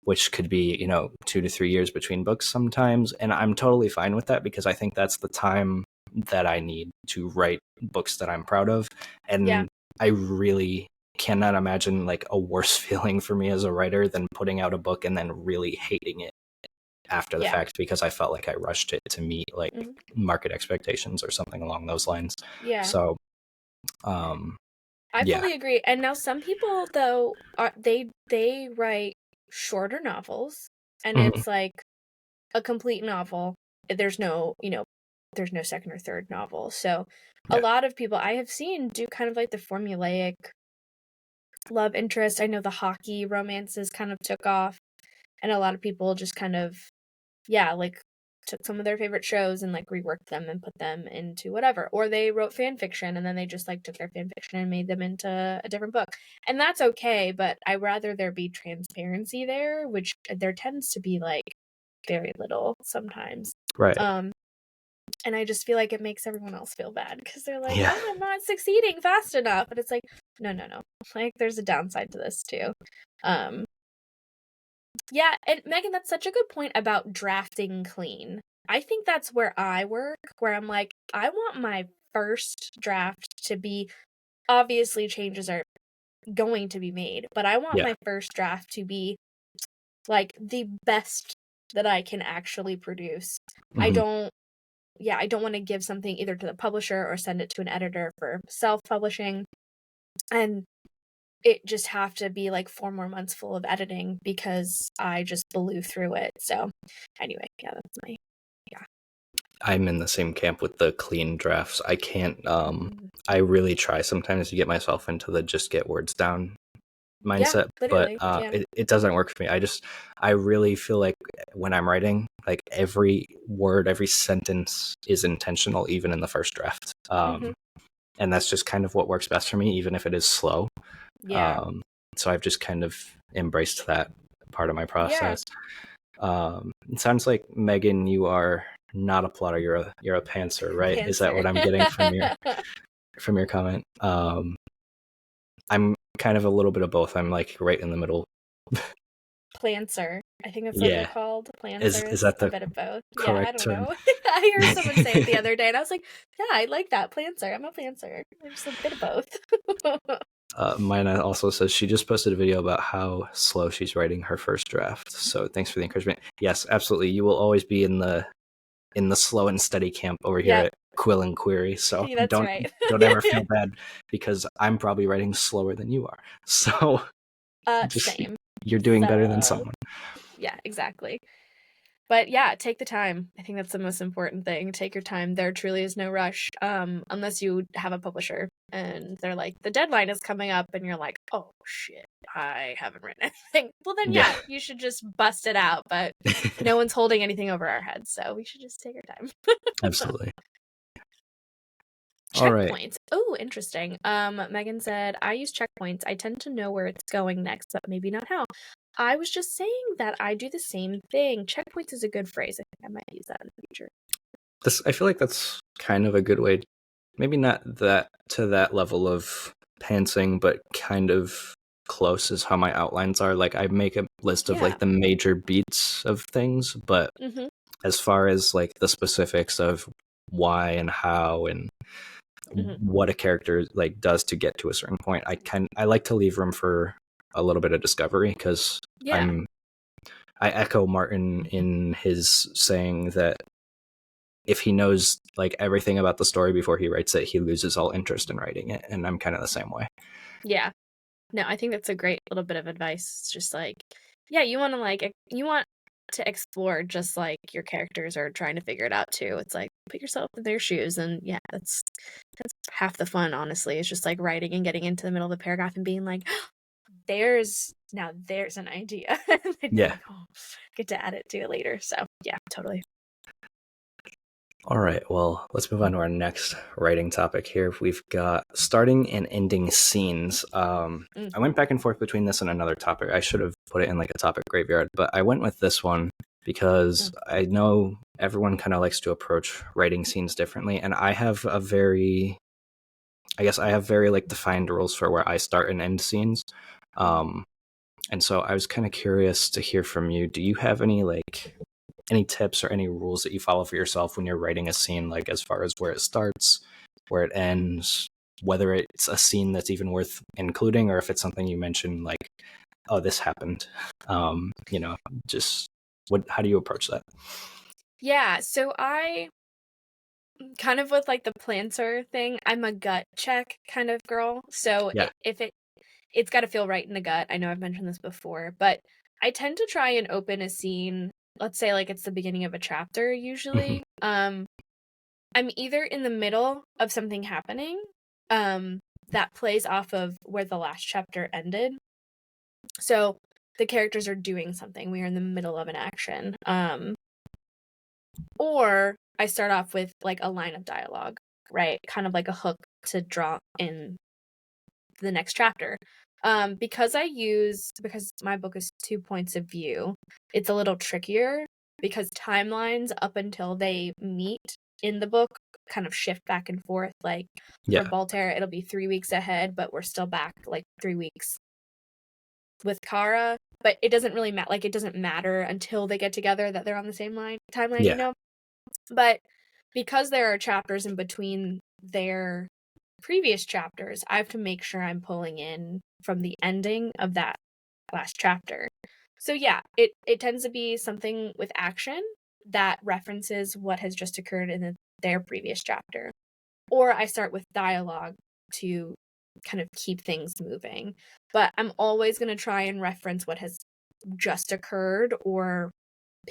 S1: which could be 2 to 3 years between books sometimes, and I'm totally fine with that because I think that's the time that I need to write books that I'm proud of.
S2: Yeah.
S1: And I really cannot imagine like a worse feeling for me as a writer than putting out a book and then really hating it after the
S2: Yeah.
S1: fact because I felt like I rushed it to meet like
S2: Mhm.
S1: market expectations or something along those lines.
S2: Yeah.
S1: So um
S2: I
S1: yeah.
S2: fully agree. And now some people, though, they write shorter novels, and
S1: Mhm.
S2: it's like a complete novel. There's no, there's no second or third novel. So a
S1: Yeah.
S2: lot of people I have seen do kind of like the formulaic love interest. I know the hockey romances kind of took off, and a lot of people just kind of, yeah, like, took some of their favorite shows and like reworked them and put them into whatever. Or they wrote fan fiction and then they just like took their fan fiction and made them into a different book. And that's okay, but I rather there be transparency there, which there tends to be like very little sometimes.
S1: Right.
S2: Um and I just feel like it makes everyone else feel bad because they're like,
S1: Yeah.
S2: "Oh, I'm not succeeding fast enough." But it's like, no, no, no. Like, there's a downside to this too. Um yeah, and Megan, that's such a good point about drafting clean. I think that's where I work, where I'm like, I want my first draft to be, obviously changes are going to be made, but I want
S1: Yeah.
S2: my first draft to be like the best that I can actually produce. I
S1: Mhm.
S2: don't Yeah, I don't want to give something either to the publisher or send it to an editor for self-publishing. And it just have to be like 4 more months full of editing because I just blew through it. So anyway, yeah, that's my yeah.
S1: I'm in the same camp with the clean drafts. I can't
S2: Mhm.
S1: I really try sometimes to get myself into the just get words down
S2: Yeah,
S1: mindset, but
S2: literally. Yeah.
S1: it doesn't work for me. I really feel like when I'm writing, like every word, every sentence is intentional, even in the first draft.
S2: Mhm.
S1: And that's just kind of what works best for me, even if it is slow.
S2: Yeah.
S1: Um, so I've just kind of embraced that part of my
S2: Yeah.
S1: process. It sounds like, Megan, you are not a plotter. You're a pantser, right? Is that what
S2: Pantser.
S1: I'm getting from your comment? I'm kind of a little bit of both. I'm like right in the middle.
S2: Plancer. I think that's what they're
S1: Yeah.
S2: called.
S1: Is
S2: Plancers.
S1: that
S2: A
S1: the
S2: bit of both. Yeah, I
S1: correct
S2: don't
S1: term?
S2: know. I heard someone say it the other day and I was like, yeah, I like that. Plancer. I'm a plancer. There's a bit of both.
S1: Mine also says she just posted a video about how slow she's writing her first draft. So thanks for the encouragement. Yes, absolutely. You will always be in the slow and steady camp over here
S2: Yep.
S1: at Quill and Query. So
S2: That's
S1: don't
S2: right.
S1: don't ever feel bad because I'm probably writing slower than you are. So just
S2: Same.
S1: you're doing better than
S2: So
S1: someone.
S2: yeah, exactly. But yeah, take the time. I think that's the most important thing. Take your time. There truly is no rush. Unless you have a publisher and they're like, the deadline is coming up, and you're like, oh shit, I haven't written anything. Well, then yeah, you should just bust it out. But no one's holding anything over our heads, so we should just take our time.
S1: Absolutely. All right.
S2: Checkpoints. Oh, interesting. Megan said, I use checkpoints. I tend to know where it's going next, but maybe not how. I was just saying that I do the same thing. Checkpoints is a good phrase. I think I might use that in the future.
S1: I feel like that's kind of a good way, maybe not that to that level of pantsing, but kind of close is how my outlines are. Like I make a list of like the major beats of things, but as far as like the specifics of why and how and what a character like does to get to a certain point, I like to leave room for a little bit of discovery, because I echo Martin in his saying that if he knows like everything about the story before he writes it, he loses all interest in writing it. And I'm kind of the same way.
S2: Yeah. No, I think that's a great little bit of advice. It's just like, yeah, you want to explore just like your characters are trying to figure it out too. It's like put yourself in their shoes, and yeah, that's half the fun, honestly. It's just like writing and getting into the middle of the paragraph and being like, there's an idea.
S1: Yeah.
S2: Like, oh, get to add it to it later. So yeah, totally.
S1: All right, well, let's move on to our next writing topic here. We've got starting and ending scenes. I went back and forth between this and another topic. I should have put it in like a topic graveyard, but I went with this one because I know everyone kind of likes to approach writing scenes differently, and I have very like defined rules for where I start and end scenes. And so I was kind of curious to hear from you. Do you have any tips or any rules that you follow for yourself when you're writing a scene, like as far as where it starts, where it ends, whether it's a scene that's even worth including, or if it's something you mentioned like, oh, this happened, just how do you approach that?
S2: Yeah, so I kind of with like the planter thing, I'm a gut check kind of girl. So if it's got to feel right in the gut. I know I've mentioned this before, but I tend to try and open a scene. Let's say like it's the beginning of a chapter usually. I'm either in the middle of something happening that plays off of where the last chapter ended. So the characters are doing something. We are in the middle of an action. Or I start off with like a line of dialogue, right? Kind of like a hook to draw in the next chapter. Because my book is 2 points of view, it's a little trickier because timelines up until they meet in the book kind of shift back and forth. Like for Voltaire, it'll be 3 weeks ahead, but we're still back like 3 weeks with Kara. But it doesn't really matter. Like it doesn't matter until they get together that they're on the same timeline, you know? But because there are chapters in between their previous chapters, I have to make sure I'm pulling in from the ending of that last chapter. So yeah, it tends to be something with action that references what has just occurred in their previous chapter. Or I start with dialogue to kind of keep things moving. But I'm always going to try and reference what has just occurred or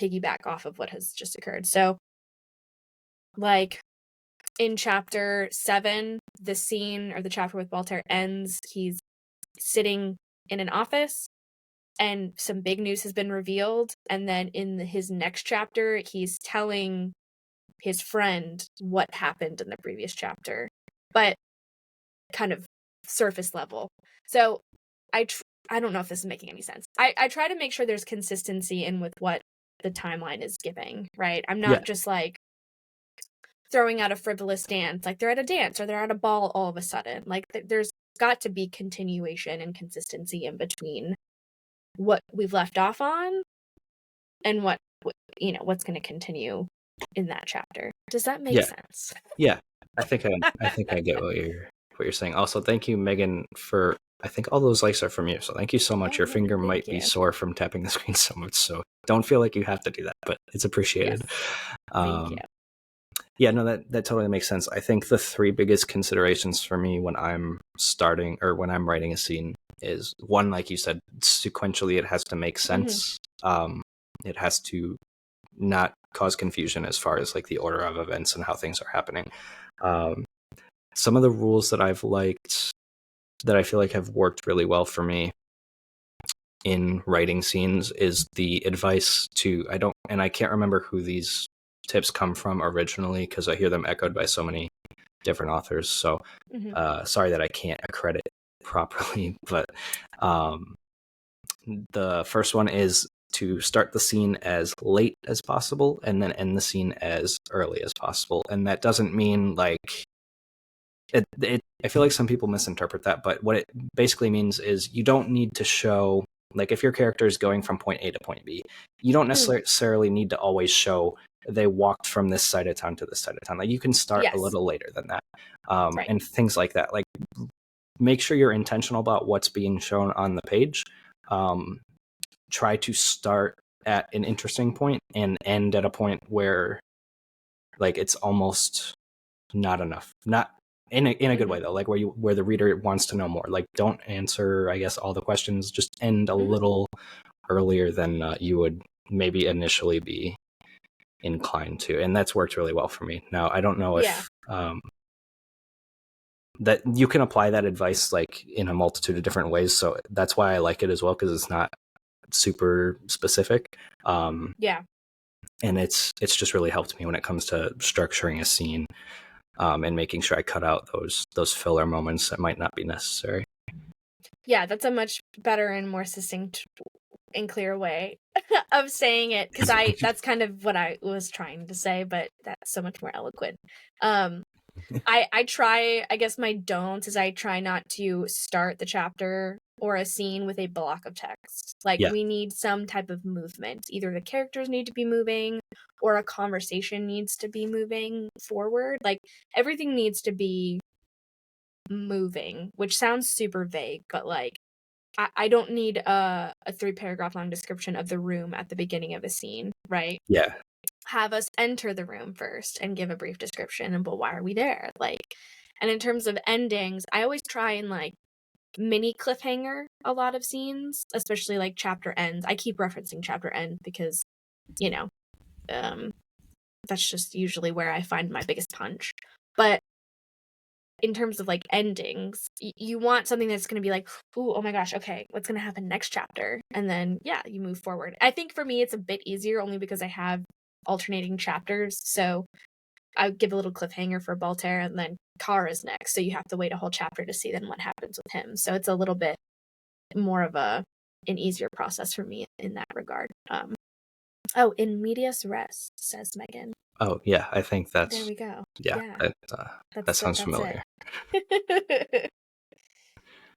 S2: piggyback off of what has just occurred. So like in chapter 7, the scene or the chapter with Voltaire ends. He's sitting in an office and some big news has been revealed. And then in his next chapter, he's telling his friend what happened in the previous chapter, but kind of surface level. So I don't know if this is making any sense. I try to make sure there's consistency in with what the timeline is giving, right? I'm not just like throwing out a frivolous dance, like they're at a dance or they're at a ball all of a sudden. Like there's got to be continuation and consistency in between what we've left off on and what's going to continue in that chapter. Does that make sense?
S1: Yeah, I think I get what you're saying. Also, thank you, Megan, for I think all those likes are from you. So thank you so much. Your finger might be sore from tapping the screen so much, so don't feel like you have to do that, but it's appreciated.
S2: Yes. Thank you.
S1: Yeah, no, that totally makes sense. I think the 3 biggest considerations for me when I'm starting or when I'm writing a scene is, one, like you said, sequentially it has to make sense. It has to not cause confusion as far as like the order of events and how things are happening. Some of the rules that I've liked that I feel like have worked really well for me in writing scenes is the advice to, I can't remember who these tips come from originally because I hear them echoed by so many different authors. So sorry that I can't accredit properly, but the first one is to start the scene as late as possible and then end the scene as early as possible. And that doesn't mean like I feel like some people misinterpret that, but what it basically means is you don't need to show, like if your character is going from point A to point B, you don't necessarily need to always show they walked from this side of town to this side of town. Like you can start a little later than that, and things like that. Like make sure you're intentional about what's being shown on the page. Try to start at an interesting point and end at a point where like it's almost not enough. Not in a good way though, like where the reader wants to know more. Like don't answer, I guess, all the questions. Just end a little earlier than you would maybe initially be inclined to, and that's worked really well for me. Now I don't know if that you can apply that advice like in a multitude of different ways, so that's why I like it as well, because it's not super specific. And it's just really helped me when it comes to structuring a scene, and making sure I cut out those filler moments that might not be necessary.
S2: Yeah, that's a much better and more succinct and clear way of saying it, because that's kind of what I was trying to say, but that's so much more eloquent. I try, I guess my don't is I try not to start the chapter or a scene with a block of text. Like we need some type of movement. Either the characters need to be moving or a conversation needs to be moving forward. Like everything needs to be moving, which sounds super vague, but like I don't need a 3-paragraph long description of the room at the beginning of a scene, right?
S1: Yeah.
S2: Have us enter the room first and give a brief description and, but why are we there? Like, and in terms of endings, I always try and like mini cliffhanger a lot of scenes, especially like chapter ends. I keep referencing chapter end because, you know, that's just usually where I find my biggest punch. But in terms of like endings, you want something that's going to be like, ooh, oh my gosh, okay, what's going to happen next chapter? And then, yeah, you move forward. I think for me, it's a bit easier only because I have alternating chapters. So I would give a little cliffhanger for Baltair, and then Carr is next. So you have to wait a whole chapter to see then what happens with him. So it's a little bit more of an easier process for me in that regard. In medias res, says Megan.
S1: Oh yeah, I think that's,
S2: there we go.
S1: Yeah. That sounds familiar.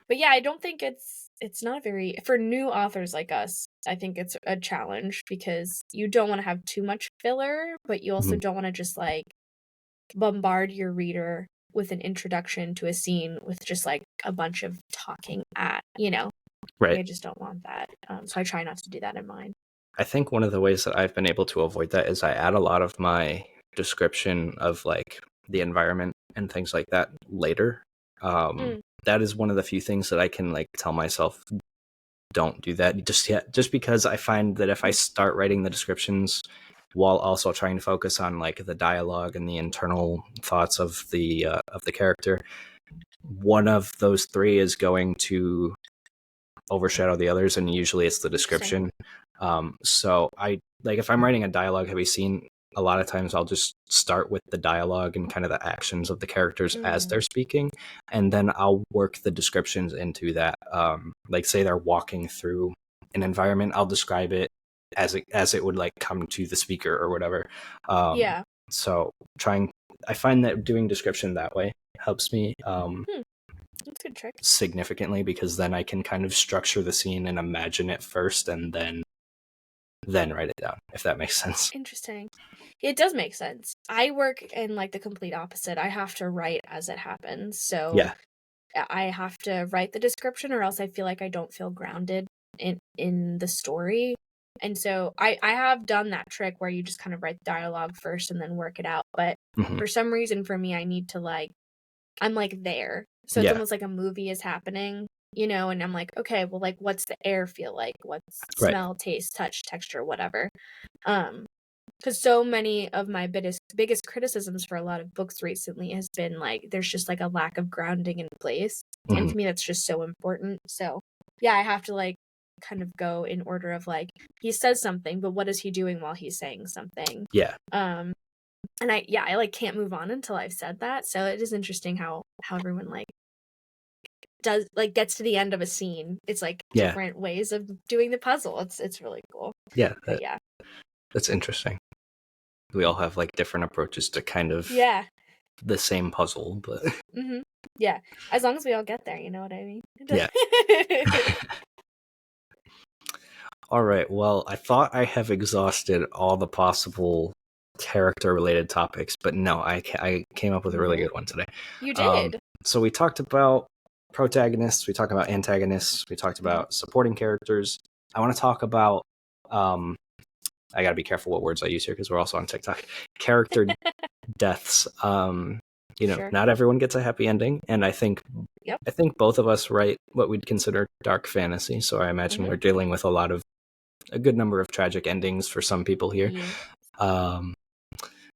S2: But yeah, I don't think it's not very, for new authors like us, I think it's a challenge because you don't want to have too much filler, but you also don't want to just like bombard your reader with an introduction to a scene with just like a bunch of talking at,
S1: Right.
S2: I just don't want that. So I try not to do that in mine.
S1: I think one of the ways that I've been able to avoid that is I add a lot of my description of like the environment and things like that later. That is one of the few things that I can like tell myself don't do that just yet, just because I find that if I start writing the descriptions while also trying to focus on like the dialogue and the internal thoughts of the character, one of those three is going to overshadow the others, and usually it's the description. So I like, if I'm writing a dialogue heavy scene, a lot of times I'll just start with the dialogue and kind of the actions of the characters as they're speaking, and then I'll work the descriptions into that. Like say they're walking through an environment, I'll describe it as it would like come to the speaker or whatever. So I find that doing description that way helps me
S2: that's a good trick.
S1: significantly, because then I can kind of structure the scene and imagine it first and then write it down, if that makes sense.
S2: Interesting. It does make sense. I work in like the complete opposite. I have to write as it happens. So I have to write the description or else I feel like I don't feel grounded in the story. And so I have done that trick where you just kind of write the dialogue first and then work it out. But for some reason for me, I need to like, I'm like there. So it's almost like a movie is happening, and I'm like, okay, well, like, what's the air feel like? What's smell, taste, touch, texture, whatever. because so many of my biggest criticisms for a lot of books recently has been like there's just like a lack of grounding in place, and to me that's just so important. So yeah, I have to like kind of go in order of like he says something, but what is he doing while he's saying something?
S1: Yeah.
S2: And I like can't move on until I've said that. So it is interesting how everyone like does like gets to the end of a scene. It's like different ways of doing the puzzle. It's really cool.
S1: Yeah.
S2: Yeah.
S1: That's interesting. We all have like different approaches to kind of the same puzzle, but
S2: yeah, as long as we all get there, you know what I mean?
S1: Yeah. All right. Well, I thought I have exhausted all the possible character-related topics, but no, I came up with a really good one today.
S2: You did.
S1: So we talked about protagonists, we talked about antagonists, we talked about supporting characters. I want to talk about I got to be careful what words I use here because we're also on TikTok. Character deaths. Not everyone gets a happy ending, and I think both of us write what we'd consider dark fantasy. So I imagine we're dealing with a good number of tragic endings for some people here.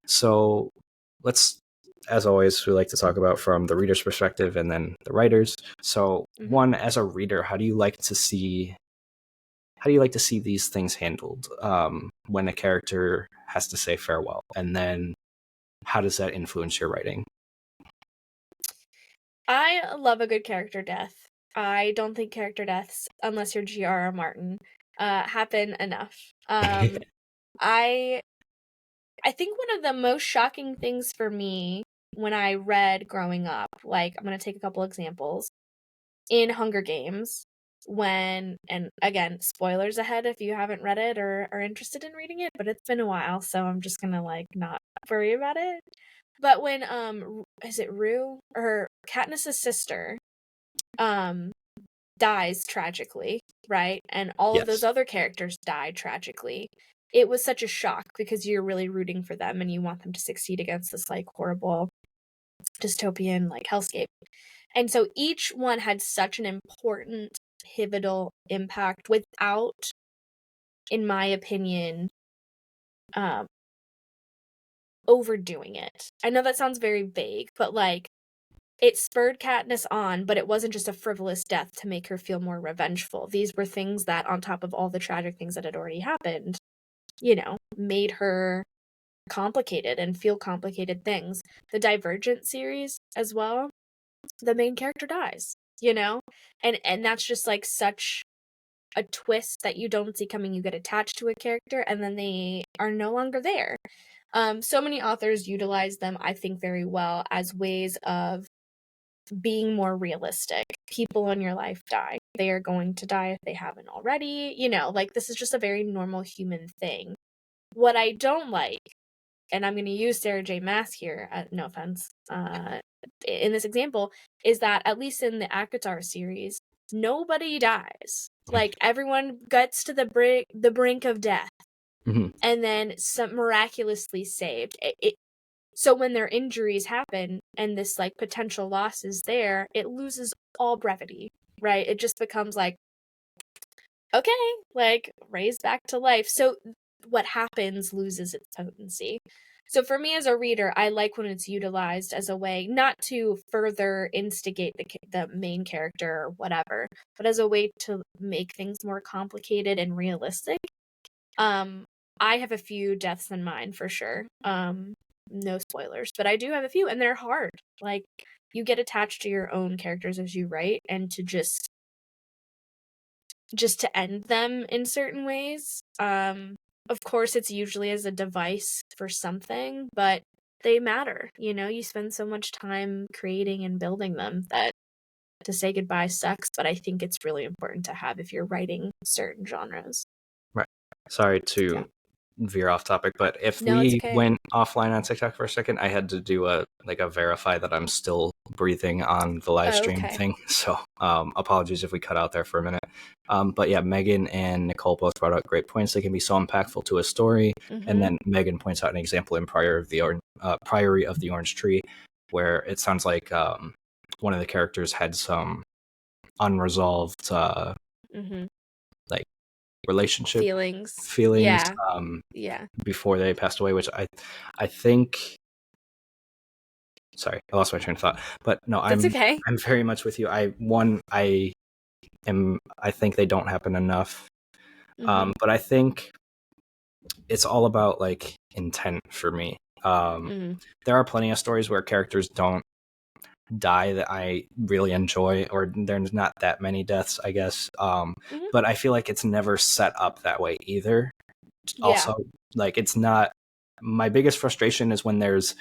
S1: So let's, as always, we like to talk about from the reader's perspective and then the writers. So one, as a reader, how do you like to see these things handled when a character has to say farewell? And then how does that influence your writing?
S2: I love a good character death. I don't think character deaths, unless you're G.R.R. Martin, happen enough. I think one of the most shocking things for me when I read growing up, like I'm going to take a couple examples, in Hunger Games, and again, spoilers ahead if you haven't read it or are interested in reading it, but it's been a while, so I'm just going to like not worry about it. But when is it Rue or Katniss's sister dies tragically, right? And all of those other characters die tragically. It was such a shock because you're really rooting for them and you want them to succeed against this like horrible dystopian like hellscape. And so each one had such an important pivotal impact without, in my opinion, overdoing it. I know that sounds very vague, but like it spurred Katniss on, but it wasn't just a frivolous death to make her feel more revengeful. These were things that, on top of all the tragic things that had already happened, made her complicated and feel complicated things. The Divergent series as well, the main character dies, and that's just like such a twist that you don't see coming. You get attached to a character and then they are no longer there. So many authors utilize them, I think, very well as ways of being more realistic. People in your life die. They are going to die if they haven't already. Like this is just a very normal human thing. What I don't like, and I'm going to use Sarah J. Maas here, no offense, in this example, is that at least in the ACOTAR series, nobody dies. Like everyone gets to the brink of death, and then some miraculously saved. So when their injuries happen and this like potential loss is there, it loses all brevity, right? It just becomes like, okay, like raised back to life. So what happens loses its potency. So for me as a reader, I like when it's utilized as a way not to further instigate the main character or whatever, but as a way to make things more complicated and realistic. I have a few deaths in mind for sure. No spoilers, but I do have a few, and they're hard. Like you get attached to your own characters as you write, and to just to end them in certain ways. Of course, it's usually as a device for something, but they matter. You spend so much time creating and building them that to say goodbye sucks, but I think it's really important to have if you're writing certain genres.
S1: Right. Sorry to veer off topic, but if
S2: No,
S1: we
S2: it's okay.
S1: went offline on TikTok for a second, I had to do a verify that I'm still breathing on the live stream thing. So apologies if we cut out there for a minute. But yeah, Megan and Nicole both brought out great points. They can be so impactful to a story. And then Megan points out an example in Priory of the Orange Tree, where it sounds like one of the characters had some unresolved like relationship
S2: feelings.
S1: feelings
S2: Yeah.
S1: before they passed away, which I think. Sorry, I lost my train of thought. But no,
S2: That's okay.
S1: I'm very much with you. I think they don't happen enough. But I think it's all about like intent for me. There are plenty of stories where characters don't die that I really enjoy, or there's not that many deaths, I guess. But I feel like it's never set up that way either. Also, like it's not. My biggest frustration is when there's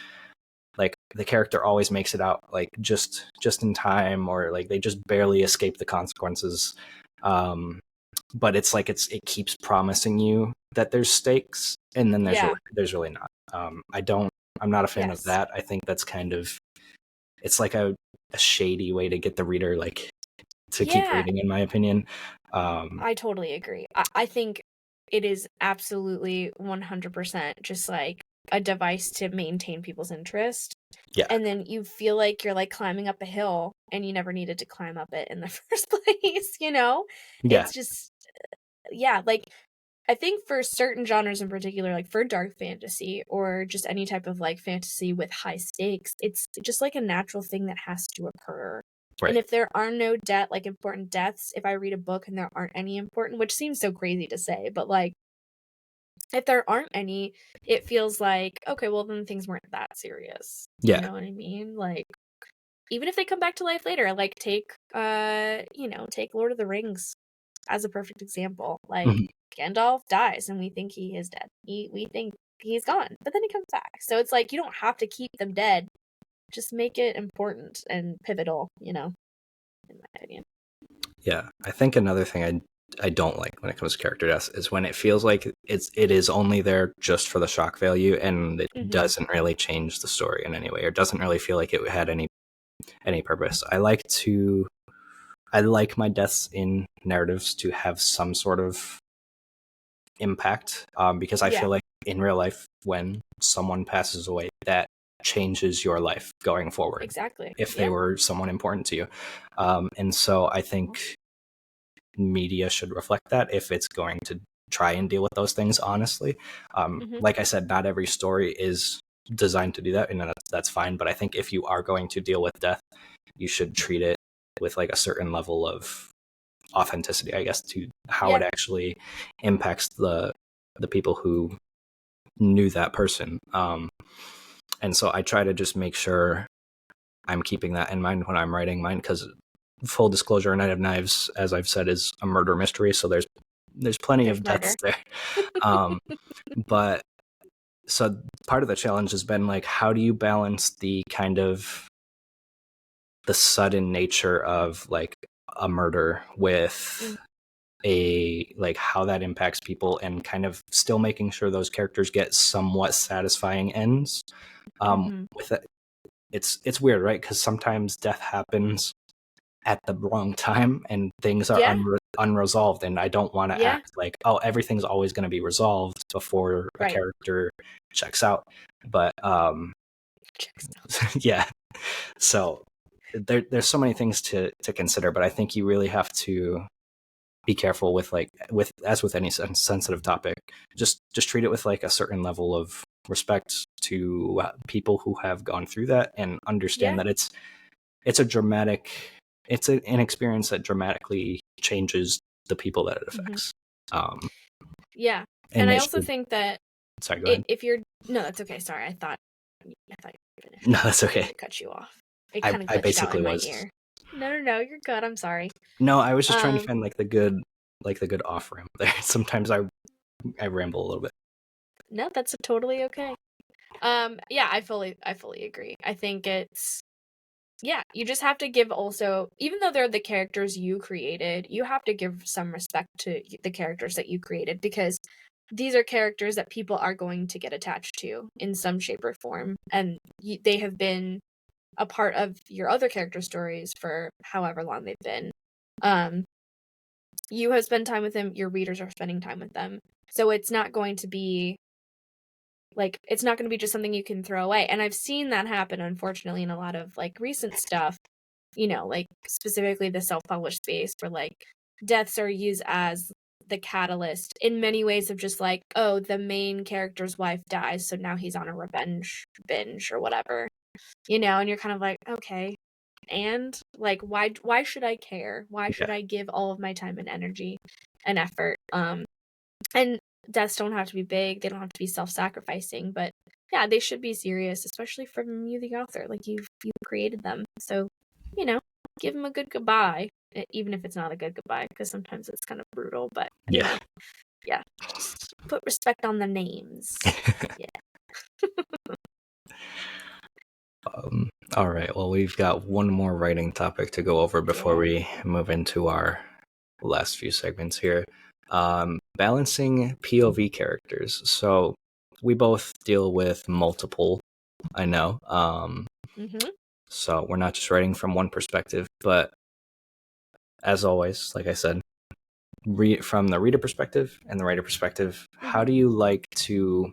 S1: like the character always makes it out like just in time, or like they just barely escape the consequences. But it's like it keeps promising you that there's stakes, and then there's really not. I'm not a fan of that. I think that's kind of, it's like a shady way to get the reader like to keep reading, in my opinion.
S2: I totally agree. I think it is absolutely 100% just like a device to maintain people's interest.
S1: Yeah.
S2: And then you feel like you're like climbing up a hill and you never needed to climb up it in the first place, you know?
S1: Yeah.
S2: It's just, like I think for certain genres in particular, like for dark fantasy or just any type of like fantasy with high stakes, it's just like a natural thing that has to occur.
S1: Right.
S2: And if there are no important deaths, if I read a book and there aren't any important, which seems so crazy to say, but like if there aren't any, it feels like, okay, well then things weren't that serious.
S1: Yeah.
S2: You know what I mean? Like even if they come back to life later, like take take Lord of the Rings as a perfect example. Like Gandalf dies and we think he is dead. We think he's gone, but then he comes back. So it's like you don't have to keep them dead. Just make it important and pivotal, in my opinion.
S1: Yeah. I think another thing I don't like when it comes to character deaths is when it feels like it is only there just for the shock value, and it doesn't really change the story in any way, or doesn't really feel like it had any purpose. I like my deaths in narratives to have some sort of impact, because I feel like in real life, when someone passes away, that changes your life going forward.
S2: Exactly.
S1: If they were someone important to you. And so I think media should reflect that if it's going to try and deal with those things honestly. Like I said, not every story is designed to do that, and that's fine. But I think if you are going to deal with death, you should treat it with like a certain level of authenticity, I guess, to how it actually impacts the people who knew that person. And so I try to just make sure I'm keeping that in mind when I'm writing mine, because full disclosure, Night of Knives, as I've said, is a murder mystery, so there's plenty of deaths there. But so part of the challenge has been like, how do you balance the kind of the sudden nature of like a murder with a like how that impacts people, and kind of still making sure those characters get somewhat satisfying ends. With it, it's weird, right? Because sometimes death happens at the wrong time and things are unresolved, and I don't want to act like, oh, everything's always going to be resolved before a character checks out. But yeah, so there's so many things to consider, but I think you really have to be careful with as with any sensitive topic, just treat it with like a certain level of respect to people who have gone through that, and understand that it's an experience that dramatically changes the people that it affects.
S2: And I also think that
S1: sorry, go ahead.
S2: if you're no, that's okay. Sorry, I thought you finished.
S1: No, that's okay.
S2: I cut you off. It kind of glitched out in my ear. No, you're good. I'm sorry.
S1: No, I was just trying to find like the good off ramp there. Sometimes I ramble a little bit.
S2: No, that's totally okay. I fully agree. I think it's you just have to give also, even though they're the characters you created, you have to give some respect to the characters that you created, because these are characters that people are going to get attached to in some shape or form, and they have been a part of your other character stories for however long they've been. You have spent time with them, your readers are spending time with them, so it's not going to be just something you can throw away. And I've seen that happen, unfortunately, in a lot of like recent stuff, like specifically the self-published space, where like deaths are used as the catalyst in many ways of just like, oh, the main character's wife dies, so now he's on a revenge binge or whatever, and you're kind of like, okay, and like, why should I care? Why should I give all of my time and energy and effort? And deaths don't have to be big, they don't have to be self-sacrificing, but yeah, they should be serious, especially from you, the author. Like, you've created them, so give them a good goodbye, even if it's not a good goodbye, because sometimes it's kind of brutal. But yeah, just put respect on the names.
S1: All right. Well, we've got one more writing topic to go over before we move into our last few segments here. Balancing POV characters. So we both deal with multiple, I know. So we're not just writing from one perspective, but as always, like I said, from the reader perspective and the writer perspective, how do you like to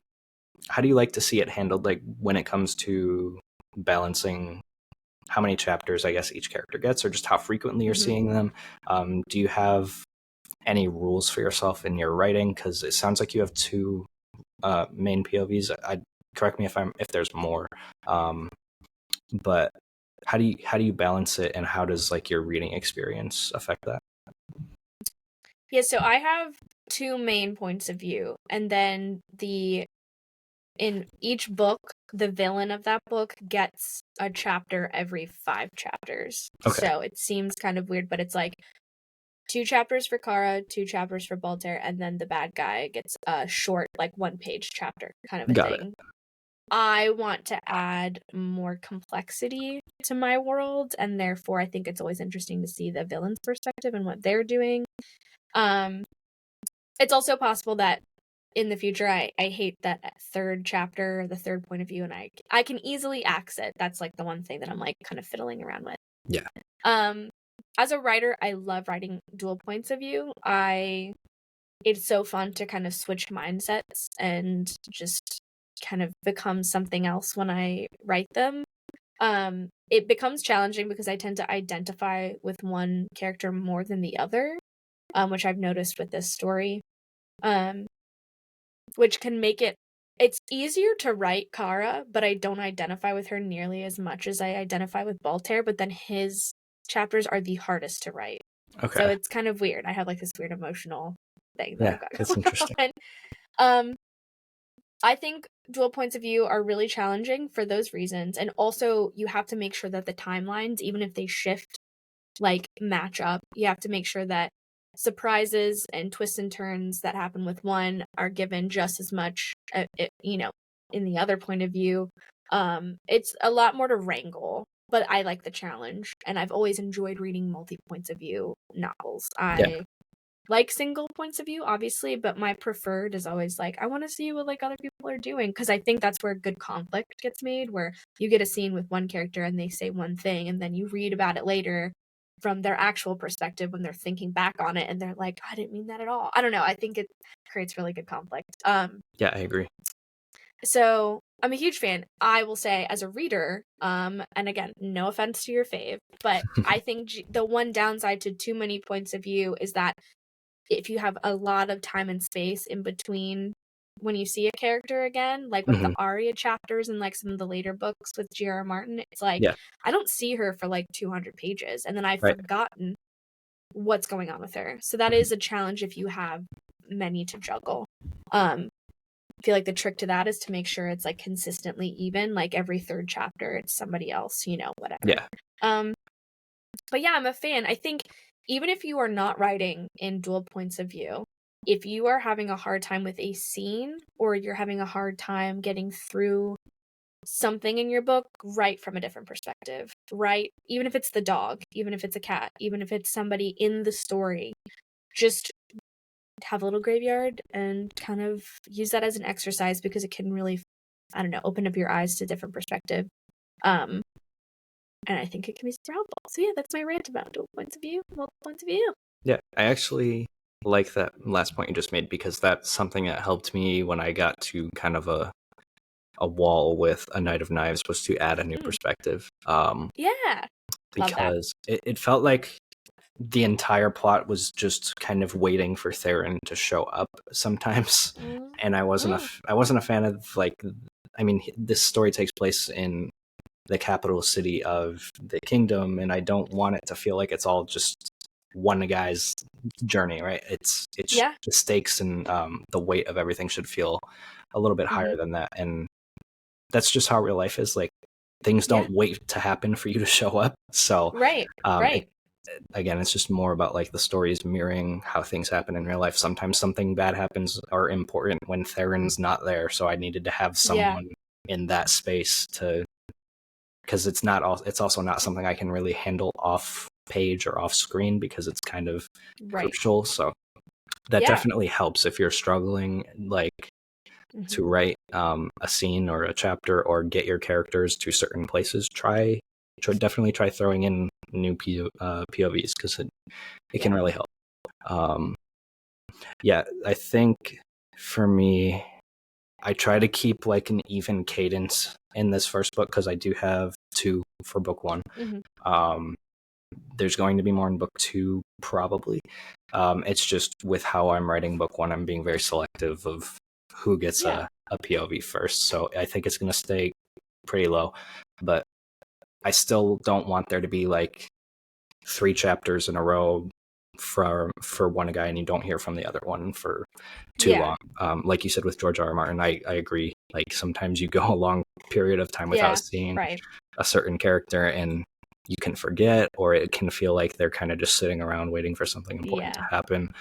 S1: see it handled, like when it comes to balancing how many chapters, I guess, each character gets, or just how frequently you're seeing them? Do you have any rules for yourself in your writing? Because it sounds like you have two main POVs. Correct me if there's more, but how do you balance it, and how does like your reading experience affect that?
S2: Yeah, so I have two main points of view, and then in each book, the villain of that book gets a chapter every 5 chapters. Okay. So it seems kind of weird, but it's like 2 chapters for Kara, 2 chapters for Baltair, and then the bad guy gets a short, like 1-page chapter kind of a thing. I want to add more complexity to my world, and therefore I think it's always interesting to see the villain's perspective and what they're doing. It's also possible that in the future I hate that 3rd chapter, the 3rd point of view, and I can easily axe it. That's like the one thing that I'm like kind of fiddling around with.
S1: Yeah.
S2: As a writer, I love writing dual points of view. It's so fun to kind of switch mindsets and just kind of become something else when I write them. It becomes challenging because I tend to identify with one character more than the other, which I've noticed with this story. Which can make it's easier to write Kara, but I don't identify with her nearly as much as I identify with Baltair, but then his chapters are the hardest to write. Okay. So it's kind of weird. I have like this weird emotional thing that I've got going that's interesting. On. I think dual points of view are really challenging for those reasons, and also you have to make sure that the timelines, even if they shift, like match up. You have to make sure that surprises and twists and turns that happen with one are given just as much, in the other point of view. It's a lot more to wrangle, but I like the challenge, and I've always enjoyed reading multi points of view novels. I like single points of view, obviously, but my preferred is always like, I want to see what like other people are doing, because I think that's where good conflict gets made, where you get a scene with one character and they say one thing, and then you read about it later from their actual perspective when they're thinking back on it, and they're like, I didn't mean that at all. I don't know. I think it creates really good conflict.
S1: Yeah, I agree.
S2: So I'm a huge fan. I will say, as a reader, and again, no offense to your fave, but I think the one downside to too many points of view is that if you have a lot of time and space in between when you see a character again, like with the Arya chapters and like some of the later books with G.R.R. Martin, it's like, I don't see her for like 200 pages, and then I've forgotten what's going on with her. So that is a challenge if you have many to juggle. I feel like the trick to that is to make sure it's like consistently even, like every 3rd chapter it's somebody else, whatever. Yeah. But yeah, I'm a fan. I think even if you are not writing in dual points of view, if you are having a hard time with a scene, or you're having a hard time getting through something in your book, write from a different perspective. Write, even if it's the dog, even if it's a cat, even if it's somebody in the story, just have a little graveyard and kind of use that as an exercise, because it can really, I don't know, open up your eyes to different perspective. And I think it can be super helpful. So yeah, that's my rant about dual points of view, multiple points of view.
S1: Yeah, I actually like that last point you just made, because that's something that helped me when I got to kind of a wall with A Knight of Knives, was to add a new perspective.
S2: Yeah.
S1: Because it felt like the entire plot was just kind of waiting for Theron to show up sometimes, and I wasn't a fan of, like, I mean, this story takes place in the capital city of the kingdom, and I don't want it to feel like it's all just one guy's journey, right? It's the stakes and the weight of everything should feel a little bit higher than that, and that's just how real life is. Like, things don't wait to happen for you to show up. So
S2: right.
S1: Again, it's just more about, like, the stories mirroring how things happen in real life. Sometimes something bad happens or important when Theron's not there, so I needed to have someone in that space to, because it's also not something I can really handle off page or off screen because it's kind of crucial. So that definitely helps if you're struggling, like, to write a scene or a chapter or get your characters to certain places. Definitely try throwing in new POVs, because it can really help. I think for me, I try to keep, like, an even cadence in this first book, because I do have 2 for book 1. There's going to be more in book 2, probably. It's just with how I'm writing book 1, I'm being very selective of who gets a POV first. So I think it's going to stay pretty low, but I still don't want there to be, like, 3 chapters in a row for one guy and you don't hear from the other one for too long. Like you said with George R. R. Martin, I agree. Like, sometimes you go a long period of time without seeing a certain character, and you can forget, or it can feel like they're kind of just sitting around waiting for something important to happen.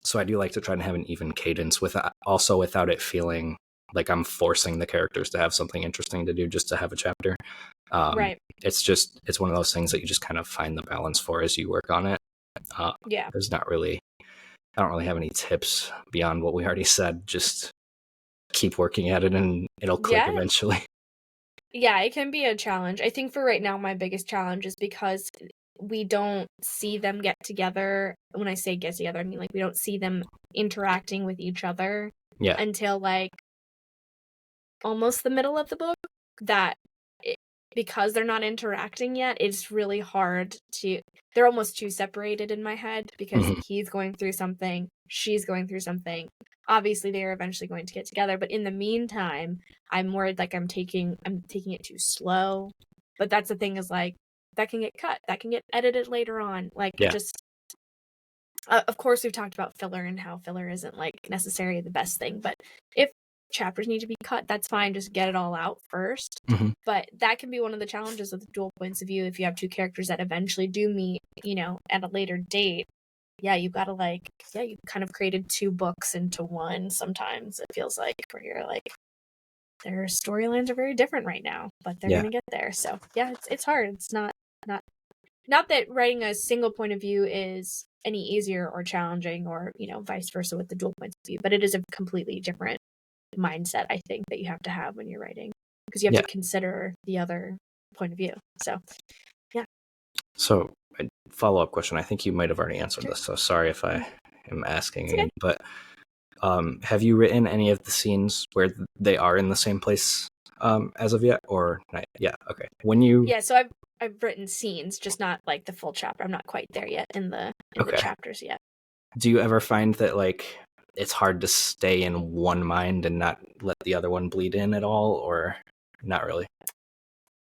S1: So I do like to try to have an even cadence, without it feeling like I'm forcing the characters to have something interesting to do just to have a chapter. It's one of those things that you just kind of find the balance for as you work on it. I don't really have any tips beyond what we already said. Just keep working at it and it'll click eventually.
S2: Yeah, it can be a challenge. I think for right now, my biggest challenge is because we don't see them get together. When I say get together, I mean, like, we don't see them interacting with each other until, like, almost the middle of the book. Because they're not interacting yet, it's really hard they're almost too separated in my head, because he's going through something, she's going through something. Obviously, they are eventually going to get together, but in the meantime, I'm worried, like, I'm taking it too slow. But that's the thing, is, like, that can get cut, that can get edited later on. Like, just of course, we've talked about filler and how filler isn't, like, necessarily the best thing, but if chapters need to be cut, that's fine, just get it all out first. But that can be one of the challenges with dual points of view. If you have 2 characters that eventually do meet, at a later date, you've got to, you kind of created 2 books into one. Sometimes it feels like, where you're like, their storylines are very different right now, but they're gonna get there. So it's hard. It's not that writing a single point of view is any easier or challenging, or vice versa with the dual points of view, but it is a completely different mindset, I think, that you have to have when you're writing, because you have to consider the other point of view.
S1: So a follow-up question, I think you might have already answered this, so sorry if I am asking again, but have you written any of the scenes where they are in the same place as of yet, or not? Okay.
S2: So I've written scenes, just not, like, the full chapter. I'm not quite there yet in the chapters yet.
S1: Do you ever find that, like, it's hard to stay in one mind and not let the other one bleed in at all, or not really?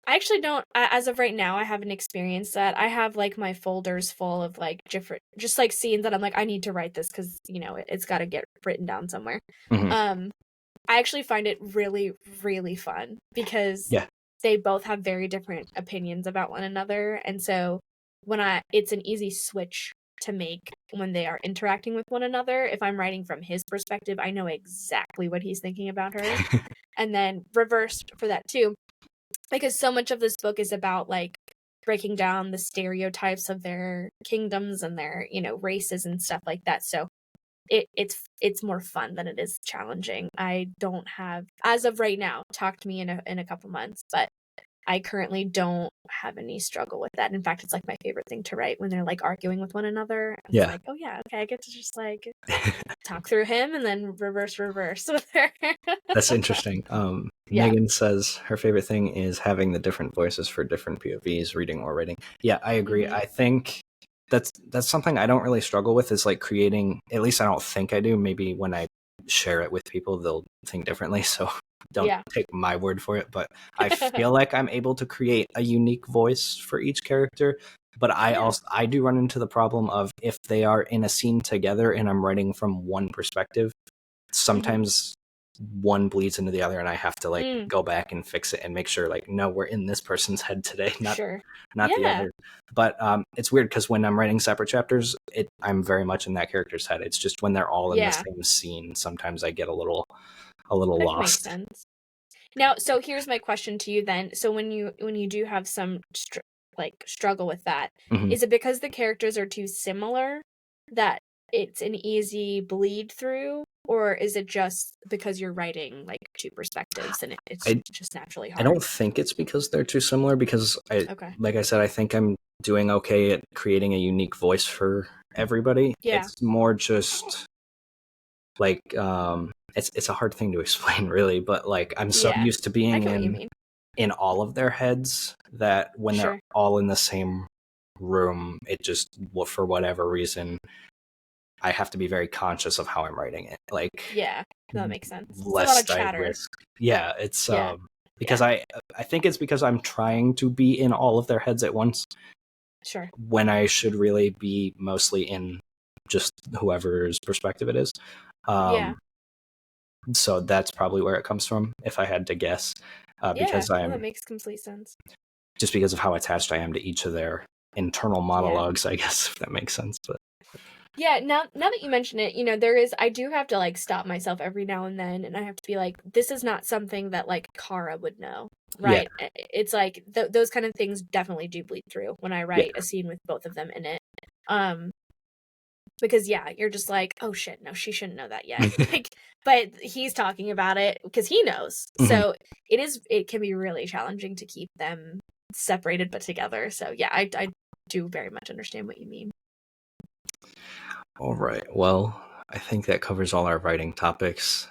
S2: I actually don't. As of right now, I haven't experienced that. I have, like, my folders full of, like, different, just, like, scenes that I'm like, I need to write this, because it's got to get written down somewhere. I actually find it really, really fun, because they both have very different opinions about one another, and so it's an easy switch to make when they are interacting with one another. If I'm writing from his perspective, I know exactly what he's thinking about her, and then reversed for that too, because so much of this book is about, like, breaking down the stereotypes of their kingdoms and their races and stuff like that. So it's more fun than it is challenging. I don't have, as of right now, talk to me in a couple months, but I currently don't have any struggle with that. In fact, it's like my favorite thing to write when they're like arguing with one another. It's
S1: Yeah.
S2: like, oh yeah, okay, I get to just like talk through him and then reverse with her.
S1: That's interesting.
S2: Yeah.
S1: Megan says her favorite thing is having the different voices for different POVs, reading or writing. Yeah, I agree.
S2: Mhm.
S1: I think that's something I don't really struggle with, is like creating, at least I don't think I do. Maybe when I share it with people, they'll think differently. So don't
S2: Yeah.
S1: take my word for it. But I feel like I'm able to create a unique voice for each character. But I do run into the problem of, if they are in a scene together and I'm writing from one perspective, sometimes one bleeds into the other, and I have to like go back and fix it and make sure, like, no, we're in this person's head today, not the other. But it's weird, because when I'm writing separate chapters, I'm very much in that character's head. It's just when they're all in the same scene, sometimes I get a little
S2: that
S1: lost.
S2: Makes sense. Now, so here's my question to you then. So when you do have some struggle with that, is it because the characters are too similar that it's an easy bleed through, or is it just because you're writing like two perspectives and it's just naturally hard?
S1: I don't think it's because they're too similar, because like I said, I think I'm doing okay at creating a unique voice for everybody.
S2: Yeah.
S1: It's more just like, it's a hard thing to explain, really, but like, I'm so used to being in all of their heads that when they're all in the same room, it just, for whatever reason, I have to be very conscious of how I'm writing it. Like,
S2: yeah, that makes sense. It's a lot
S1: lest
S2: of
S1: I
S2: chatter.
S1: risk. Yeah, it's because I think it's because I'm trying to be in all of their heads at once.
S2: Sure.
S1: When I should really be mostly in just whoever's perspective it is. So that's probably where it comes from, if I had to guess. Because
S2: that makes complete sense.
S1: Just because of how attached I am to each of their internal monologues, I guess, if that makes sense. But
S2: yeah, now that you mention it, I do have to like stop myself every now and then, and I have to be like, this is not something that like Kara would know, right? Yeah. It's like those kind of things definitely do bleed through when I write a scene with both of them in it. Because you're just like, oh shit, no, she shouldn't know that yet. Like, but he's talking about it because he knows. So it can be really challenging to keep them separated but together. So yeah, I do very much understand what you mean.
S1: All right. Well, I think that covers all our writing topics.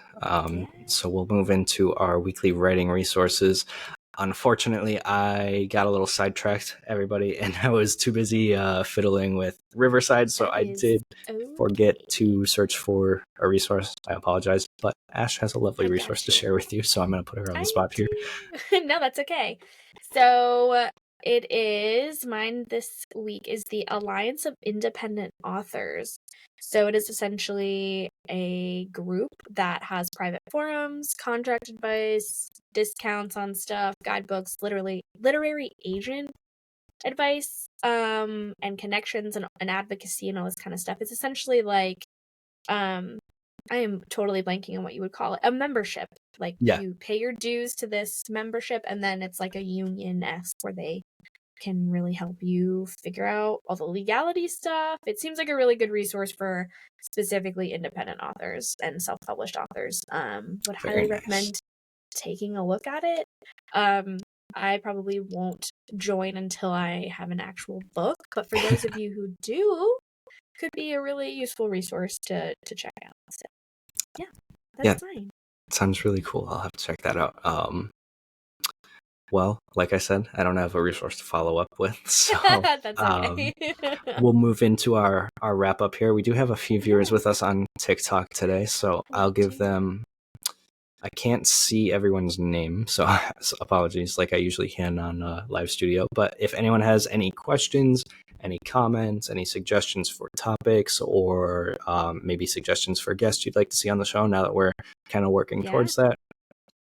S1: So we'll move into our weekly writing resources. Unfortunately, I got a little sidetracked, everybody, and I was too busy fiddling with Riverside, so I did forget to search for a resource. I apologize, but Ash has a lovely resource to share with you, so I'm going to put her on the spot here.
S2: No, that's okay. So it is, mine this week is the Alliance of Independent Authors. So it is essentially a group that has private forums, contract advice, discounts on stuff, guidebooks, literary agent advice, and connections and advocacy and all this kind of stuff. It's essentially like, I am totally blanking on what you would call it, a membership. Like you pay your dues to this membership, and then it's like a union-esque where they can really help you figure out all the legality stuff. It seems like a really good resource for specifically independent authors and self-published authors. Would highly recommend taking a look at it. I probably won't join until I have an actual book, but for those of you who do, could be a really useful resource to check out. So yeah, that's mine.
S1: Sounds really cool. I'll have to check that out. Well, like I said, I don't have a resource to follow up with, so
S2: that's okay.
S1: We'll move into our wrap up here. We do have a few viewers with us on TikTok today, so I'll give them. I can't see everyone's name, so apologies, like I usually can on Live Studio. But if anyone has any questions, any comments, any suggestions for topics, or maybe suggestions for guests you'd like to see on the show, now that we're kind of working towards that,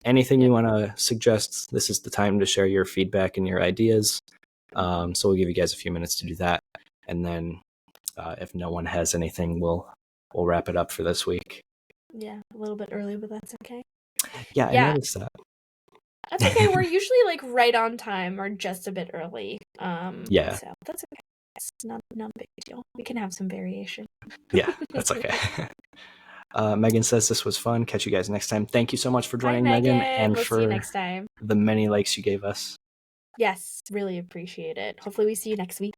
S1: anything you want to suggest, this is the time to share your feedback and your ideas. So we'll give you guys a few minutes to do that, and then if no one has anything, we'll wrap it up for this week.
S2: Yeah, a little bit early, but that's okay.
S1: Yeah, I noticed that.
S2: That's okay. We're usually like right on time or just a bit early. So that's okay. It's not a big deal. We can have some variation.
S1: Yeah, that's okay. Megan says this was fun. Catch you guys next time. Thank you so much for joining,
S2: Megan.
S1: And
S2: we'll
S1: for
S2: see you next time.
S1: The many likes you gave us.
S2: Yes, really appreciate it. Hopefully we see you next week.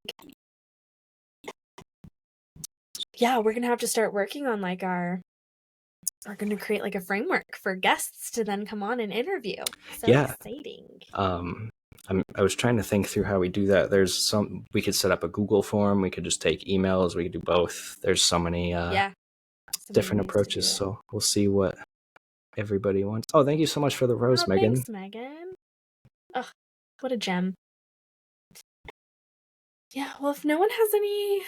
S2: Yeah, we're gonna have to start working on like we're gonna create like a framework for guests to then come on and interview. So exciting.
S1: I was trying to think through how we do that. We could set up a Google form. We could just take emails. We could do both. There's so many different approaches. So we'll see what everybody wants. Oh, thank you so much for the rose, Megan.
S2: Thanks, Megan. Ugh, what a gem. Yeah, well, if no one has any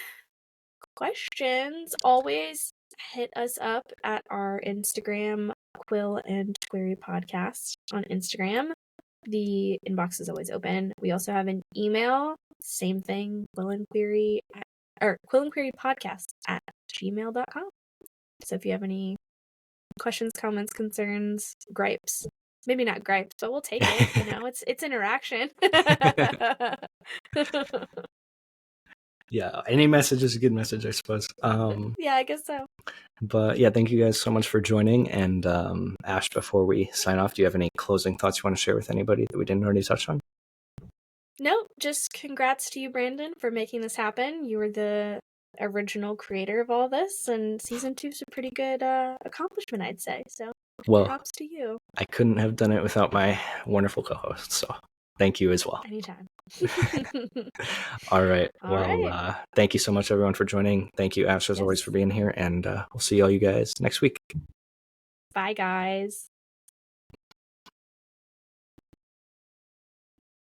S2: questions, always hit us up at our Instagram, Quill and Query Podcast on Instagram. The inbox is always open. We also have an email, same thing, Quill and Query Podcast at gmail.com. So if you have any questions, comments, concerns, gripes, maybe not gripes, but we'll take it. You know, it's interaction.
S1: Yeah, any message is a good message, I suppose.
S2: Yeah, I guess so.
S1: But yeah, thank you guys so much for joining. And Ash, before we sign off, do you have any closing thoughts you want to share with anybody that we didn't already touch on?
S2: No, just congrats to you, Brandon, for making this happen. You were the original creator of all this, and season 2 is a pretty good accomplishment, I'd say. So, props to you.
S1: I couldn't have done it without my wonderful co-host, so thank you as well.
S2: Anytime.
S1: All right. Well, thank you so much, everyone, for joining. Thank you, Ash, as always, for being here, and we'll see all you guys next week.
S2: Bye, guys.